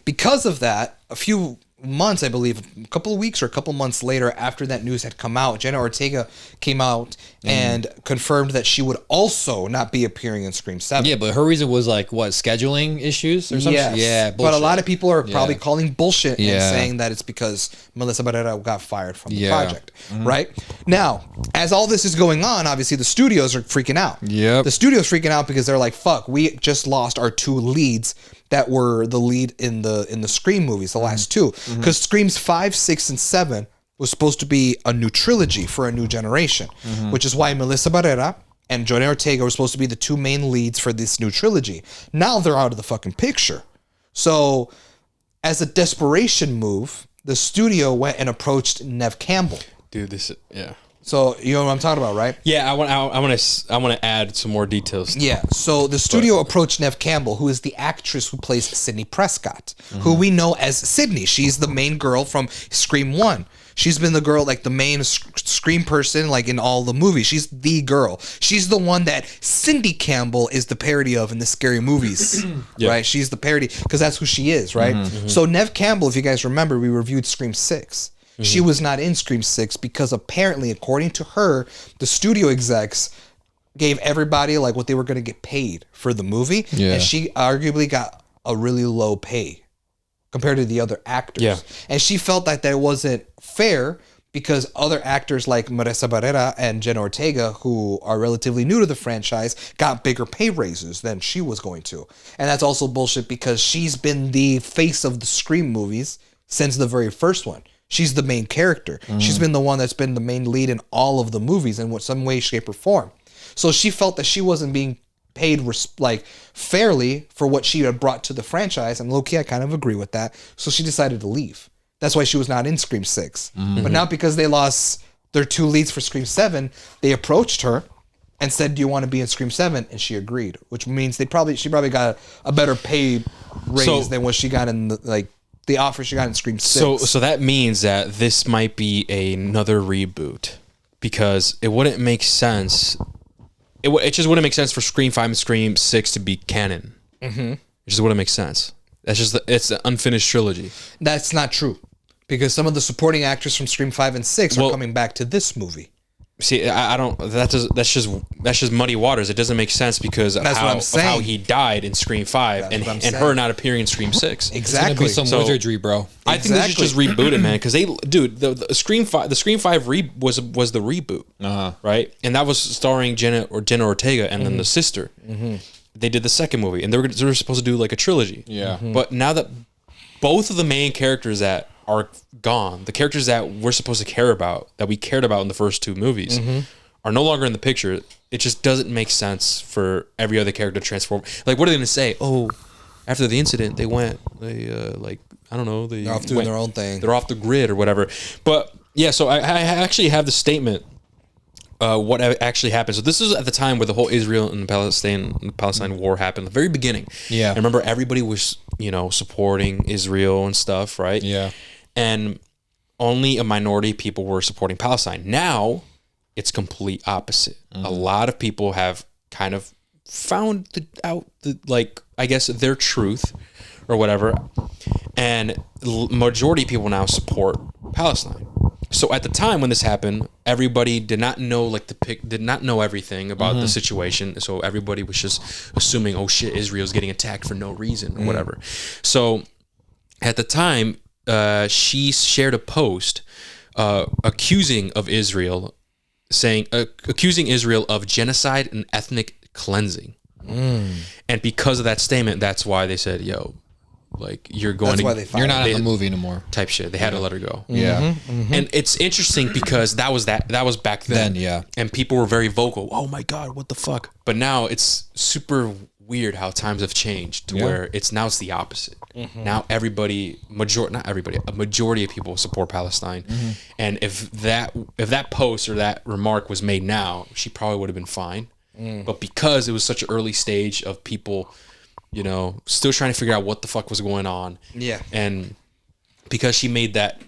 Because of that, a few months, I believe, a couple of weeks or a couple months later after that news had come out, Jenna Ortega came out and confirmed that she would also not be appearing in Scream 7. Yeah, but her reason was like, what, scheduling issues or something? Yes. Yeah, bullshit. But a lot of people are probably calling bullshit and saying that it's because Melissa Barrera got fired from the project, right? Now, as all this is going on, obviously the studios are freaking out. Yep. The studios freaking out because they're like, fuck, we just lost our 2 leads that were the lead in the Scream movies, the last 2. Because Screams 5, 6, and 7 was supposed to be a new trilogy for a new generation, which is why Melissa Barrera and Jenna Ortega were supposed to be the 2 main leads for this new trilogy. Now they're out of the fucking picture. So, as a desperation move, the studio went and approached Neve Campbell. Dude, So you know what I'm talking about, right? Yeah, I want to add some more details. Yeah. So the studio approached Neve Campbell, who is the actress who plays Sydney Prescott, who we know as Sydney. She's the main girl from Scream 1. She's been the girl, like the main Scream person, like in all the movies. She's the girl. She's the one that Cindy Campbell is the parody of in the Scary Movies, right? She's the parody because that's who she is, right? So Neve Campbell, if you guys remember, we reviewed Scream 6. She was not in Scream 6 because apparently, according to her, the studio execs gave everybody like what they were going to get paid for the movie. Yeah. And she arguably got a really low pay compared to the other actors. Yeah. And she felt that wasn't fair because other actors like Melissa Barrera and Jenna Ortega, who are relatively new to the franchise, got bigger pay raises than she was going to. And that's also bullshit because she's been the face of the Scream movies since the very first one. She's the main character. She's been the one that's been the main lead in all of the movies in some way, shape, or form. So she felt that she wasn't being paid like fairly for what she had brought to the franchise. And low-key, I kind of agree with that. So she decided to leave. That's why she was not in Scream 6. But now because they lost their 2 leads for Scream 7, they approached her and said, do you want to be in Scream 7? And she agreed, which means she probably got a better pay raise than what she got in the offer she got in Scream 6. So that means that this might be another reboot because it wouldn't make sense. It just wouldn't make sense for Scream 5 and Scream 6 to be canon. It just wouldn't make sense. It's an unfinished trilogy. That's not true because some of the supporting actors from Scream 5 and 6 are coming back to this movie. See, I don't. That's just muddy waters. It doesn't make sense because of how he died in Scream 5 and her not appearing in Scream 6. Exactly. It's gonna be some wizardry, bro. I think they should just reboot it, man. Because the Scream 5, was the reboot, right? And that was starring Jenna Ortega and then the sister. They did the second movie, and they were supposed to do like a trilogy. Yeah. But now that both of the main characters that are gone, the characters that we're supposed to care about, that we cared about in the first 2 movies, are no longer in the picture. It just doesn't make sense for every other character to transform. Like, what are they going to say? Oh, after the incident, they I don't know, they're off doing their own thing. They're off the grid or whatever. But yeah, so I actually have the statement. What actually happened. So this is at the time where the whole Israel and Palestine war happened, the very beginning. Yeah. I remember everybody was, supporting Israel and stuff, right? Yeah. And only a minority of people were supporting Palestine. Now, it's complete opposite. A lot of people have kind of found their truth or whatever. And majority of people now support Palestine. So at the time when this happened, everybody did not know did not know everything about the situation. So everybody was just assuming, oh shit, Israel's getting attacked for no reason or whatever. So at the time, she shared a post accusing Israel of genocide and ethnic cleansing. And because of that statement, that's why they said, yo, you're going you're not in the movie anymore type shit. They had to let her go. Yeah. And it's interesting because that was back then. Yeah. And people were very vocal. Oh my God, what the fuck? But now it's super weird how times have changed to Yeah. where it's the opposite. Now everybody, not everybody, a majority of people support Palestine. And if that post or that remark was made now, she probably would have been fine. But because it was such an early stage of people, still trying to figure out what the fuck was going on. Yeah. And because she made that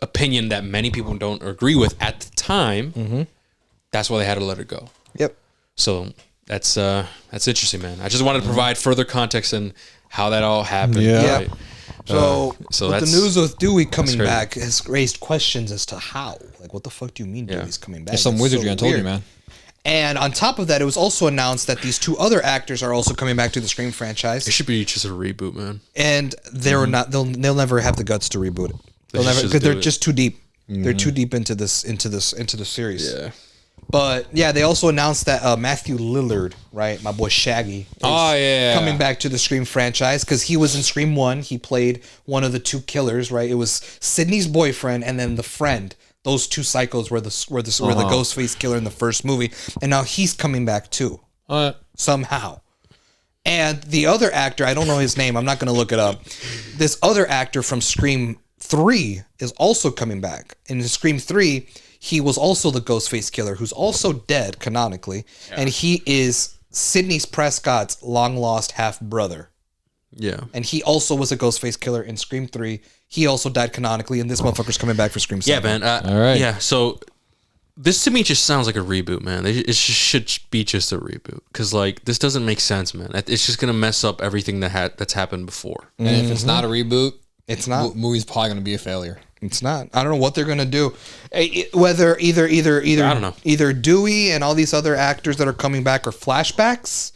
opinion that many people don't agree with at the time, that's why they had to let her go. Yep. So that's interesting, man. I just wanted to provide further context in how that all happened. Yeah. right? So with that's- the news with Dewey coming crazy. back has raised questions as to how. Like, what the fuck do you mean Yeah. Dewey's coming back? There's some It's wizardry, so I told you, weird. man. And on top of that, it was also announced that these 2 other actors are also coming back to the Scream franchise, It should be just a reboot, man. and they're not. They'll never have the guts to reboot it. They'll never, just because do they're it. just too deep. They're too deep into the series. Yeah. But yeah, they also announced that Matthew Lillard, right, my boy Shaggy, is Oh, yeah. coming back to the Scream franchise because he was in Scream 1. He played one of the 2 killers, right? It was Sydney's boyfriend and then the friend. Those 2 psychos were the Ghostface killer in the first movie, and now he's coming back too somehow. And the other actor, I don't know his name. I'm not going to look it up. This other actor from Scream 3 is also coming back. In Scream 3, he was also the Ghostface killer, who's also dead canonically, and he is Sidney Prescott's long lost half brother. Yeah. And he also was a Ghostface killer in Scream 3. He also died canonically, and this motherfucker's coming back for Scream 7. Yeah, man. All right. Yeah. So this to me just sounds like a reboot, man. It should be just a reboot because this doesn't make sense, man. It's just gonna mess up everything that's happened before. And if it's not a reboot, It's not. movie's probably gonna be a failure. It's not. I don't know what they're gonna do. Whether either I don't know. either Dewey and all these other actors that are coming back are flashbacks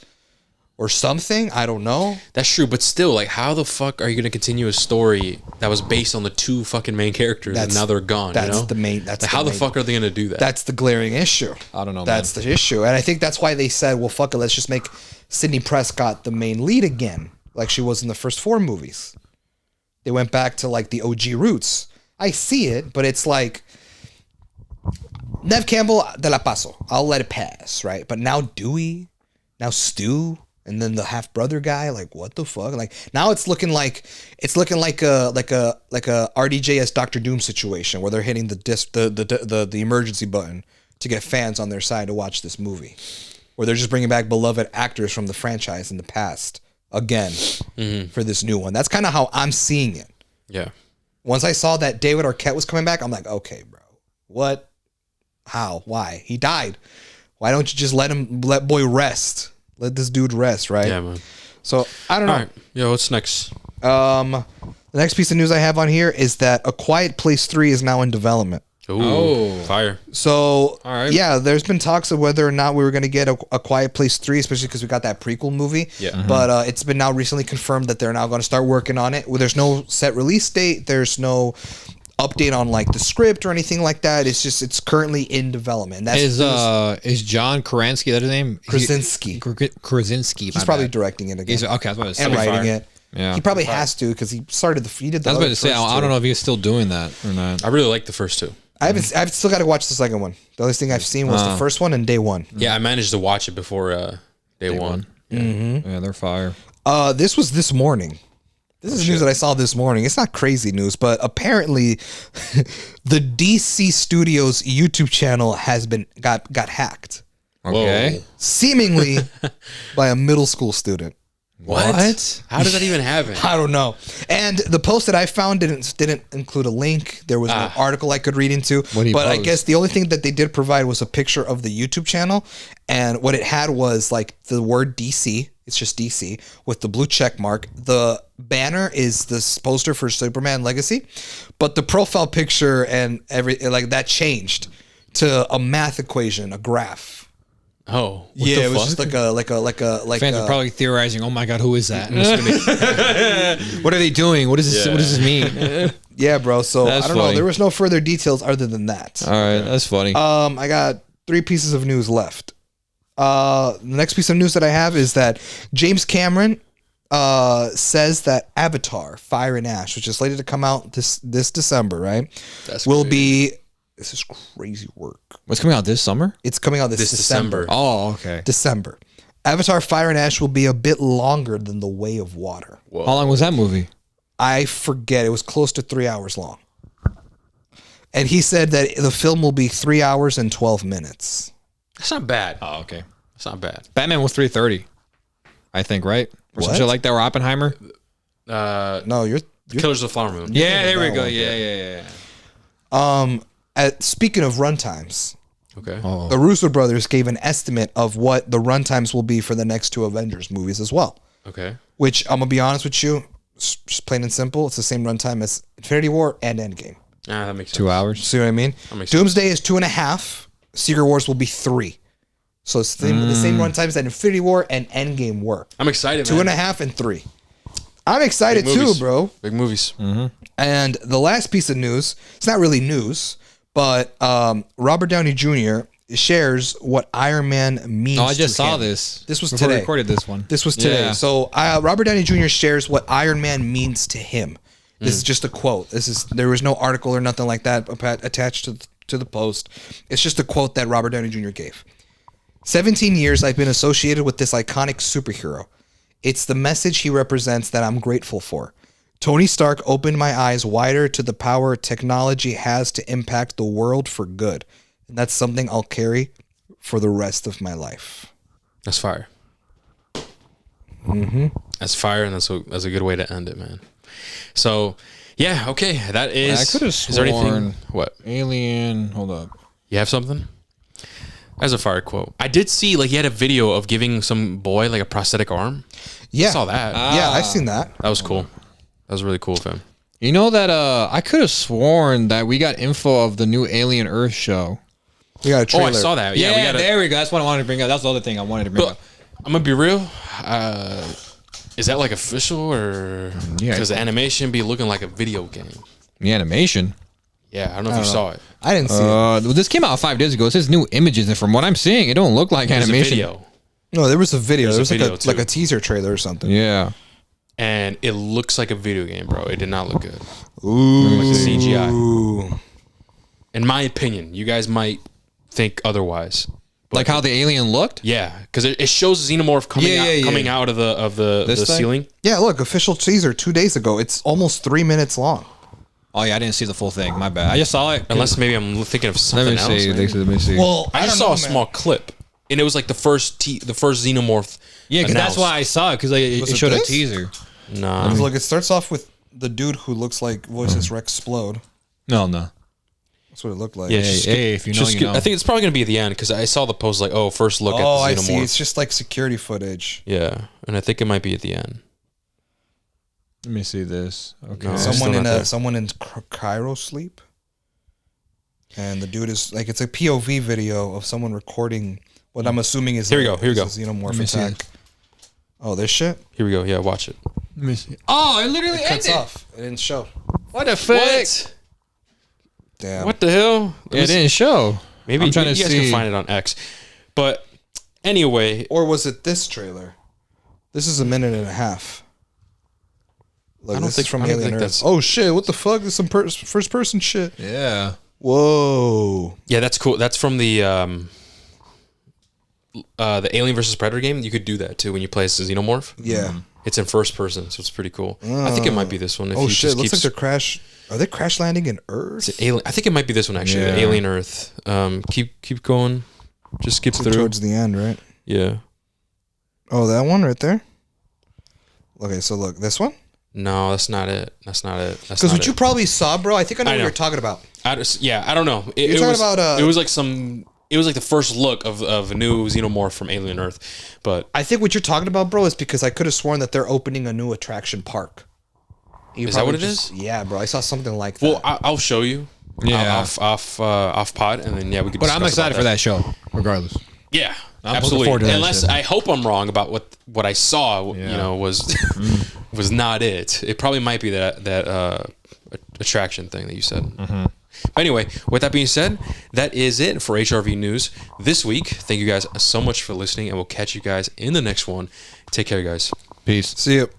or something. I don't know. That's true, but still, how the fuck are you gonna continue a story that was based on the 2 fucking main characters and now they're gone? That's you know? the main. That's how the main- fuck are they gonna do that? That's the glaring issue. I don't know, That's the issue, and I think that's why they said, "Well, fuck it, let's just make Sidney Prescott the main lead again, like she was in the first 4 movies." They went back to the OG roots. I see it, but it's like Nev Campbell de la Paso. I'll let it pass, right? But now Dewey, now Stu, and then the half brother guy. What the fuck? Now it's looking like a RDJ's Doctor Doom situation where they're hitting the emergency button to get fans on their side to watch this movie, where they're just bringing back beloved actors from the franchise in the past again for this new one. That's kind of how I'm seeing it. yeah. Once I saw that David Arquette was coming back, I'm like, okay, bro, what? How? Why? He died. Why don't you just let boy rest? Let this dude rest, right? Yeah, man. So I don't know. All right. Yo, what's next? The next piece of news I have on here is that A Quiet Place 3 is now in development. Ooh, Oh. fire. So, All right. yeah, there's been talks of whether or not we were going to get a Quiet Place 3, especially because we got that prequel movie. Yeah. But it's been now recently confirmed that they're now going to start working on it. Well, there's no set release date. There's no update on the script or anything like that. It's currently in development. And that's Is John Krasinski that his name? Krasinski. Krasinski. He's probably directing it again. Okay, I was about to say. and writing it. Yeah. He probably has to because he did the I was about other to say. first I two. don't know if he's still doing that or not. I really like the first 2. I've still got to watch the second one. The only thing I've seen was the first one and day one. Yeah, I managed to watch it before day one. Yeah, they're fire. This was this morning. This is news that I saw this morning. It's not crazy news, but apparently the DC Studios YouTube channel has got hacked, Okay. seemingly by a middle school student. What? How did that even happen? I don't know. And the post that I found didn't include a link. There was no article I could read into. What did he But I post? guess the only thing that they did provide was a picture of the YouTube channel, and what it had was the word DC. It's just DC with the blue check mark. The banner is this poster for Superman Legacy, but the profile picture and that changed to a math equation, a graph. Oh, what Yeah, the it was fuck? just like Fans are probably theorizing. Oh my god, who is that? What are they doing? What does this? What does this mean? yeah, bro. So That's I don't know. funny. There was no further details other than that. All right, that's funny. I got 3 pieces of news left. The next piece of news that I have is that James Cameron says that Avatar: Fire and Ash, which is slated to come out this December, right? That's will crazy. be. This is crazy work. What's coming out this summer? It's coming out this This December. December. Oh, okay. December. Avatar: Fire and Ash will be a bit longer than The Way of Water. Whoa. How long was that movie? I forget. It was close to 3 hours long. And he said that the film will be 3 hours and 12 minutes. That's not bad. Oh, okay. That's not bad. Batman was 3:30, I think, right? Or some What? shit like that. Or Oppenheimer. No, you're Killers of the Flower Moon. Yeah, there we that go. one. Yeah. speaking of runtimes, Okay. Oh. the Russo brothers gave an estimate of what the runtimes will be for the next 2 Avengers movies as well. Okay. Which I'm gonna be honest with you, just plain and simple, it's the same runtime as Infinity War and Endgame. Ah, that makes sense. 2 hours. See what I mean? makes sense. Doomsday is 2.5. Secret Wars will be 3. So it's the same runtimes that Infinity War and Endgame were. I'm excited, 2.5 and 3. I'm excited Big too, movies. bro. Big movies. And the last piece of news, it's not really news, but Robert Downey Jr. shares what Iron Man means. Oh, I just to saw him. this. This was before we today. recorded this one. This was today. Yeah. So Robert Downey Jr. shares what Iron Man means to him. This is just a quote. There was no article or nothing like that attached to the post. It's just a quote that Robert Downey Jr. gave. 17 years I've been associated with this iconic superhero. It's the message he represents that I'm grateful for. Tony Stark opened my eyes wider to the power technology has to impact the world for good. And that's something I'll carry for the rest of my life. That's fire. That's fire, and that's a good way to end it, man. So, yeah, okay. That is. I could have Is there anything? sworn What? Alien. Hold up. You have something? That's a fire quote. I did see, like, he had a video of giving some boy, like, a prosthetic arm. Yeah. I saw that. Yeah, I've seen that. That was cool. That was really cool of him. You know that I could have sworn that we got info of the new Alien Earth show. We got a Oh, trailer. I saw that. Yeah, we got there we go. That's what I wanted to bring up. That's the other thing I wanted to bring But up. I'm gonna be real. Is that like official or Yeah. does the animation be looking like a video game? The animation. Yeah, I don't know if you saw it. I didn't see it. This came out 5 days ago. It says new images, and from what I'm seeing, it don't look like There's a animation. video, No, there was a video. There's There a was video, too. like a teaser trailer or something. Yeah. and it looks like a video game, bro. It did not look good. Ooh. Like CGI. Ooh. In my opinion, you guys might think otherwise. Like how the alien looked? Yeah, because it shows a xenomorph coming out of the This thing? ceiling. Yeah, look, official teaser 2 days ago. It's almost 3 minutes long. Oh, yeah, I didn't see the full thing. My bad. I just saw it. Unless maybe I'm thinking of Let something me else. see. maybe. Let me see. Well, I just saw a small clip, and it was like the first xenomorph. yeah, because that's announced. why I saw it, because it Was it showed a this? teaser. Nah, Look, it starts off with the dude who looks like Voices Rex Explode. No. That's what it looked like. yeah, Hey, if you know, just you skip- know. I think it's probably gonna be at the end because I saw the post like, oh, first look Oh, at I the see. xenomorph. It's just like security footage. Yeah, and I think it might be at the end. Let me see this. Okay. No. Someone still in not there. someone in Cairo sleep. And the dude is like, it's a POV video of someone recording what I'm assuming is Here we go, here we is go. a xenomorph Let me see attack. Oh, this shit? Here we go. Yeah, watch it. Let me see. Oh, it literally Cuts ended. off. It didn't show. What the fuck? What? Damn. What the hell? It didn't show. Maybe, I'm trying maybe to you guys see. can find it on X. But anyway, Or was it this trailer? This is a minute and a half. Look, I don't this think- is from I don't Alien think Earth. that's- Oh shit! What the fuck? This is some first person shit. Yeah. Whoa! yeah, that's cool. That's from the Alien versus Predator game. You could do that too when you play as a xenomorph. Yeah. It's in first person, so it's pretty cool. I think it might be this one. If Oh you shit! just Looks keep like they're crash. Are they crash landing in Earth? Alien. I think it might be this one actually. Yeah. The Alien Earth. Keep going. Just skip through. Towards the end, right? Yeah. Oh, that one right there. Okay, so look, this one. No, that's not it. That's not it. That's Because not what it. you probably saw, bro. I think I know I what know. you're talking about. I don't know. It, You're it talking was, about, it was like some. It was like the first look of a new xenomorph from Alien Earth, but I think what you're talking about, bro, is because I could have sworn that they're opening a new attraction park. Is that what it is? Yeah, bro. I saw something like that. well, I'll show you. Yeah. off pod, and then we could. But I'm discuss excited about for that show, regardless. Yeah, I'm looking absolutely. forward to that Unless shit. I hope I'm wrong about what I saw. Yeah. You know, was was not it. It probably might be that attraction thing that you said. But anyway, with that being said, that is it for HRV News this week. Thank you guys so much for listening, and we'll catch you guys in the next one. Take care, guys. Peace. See you.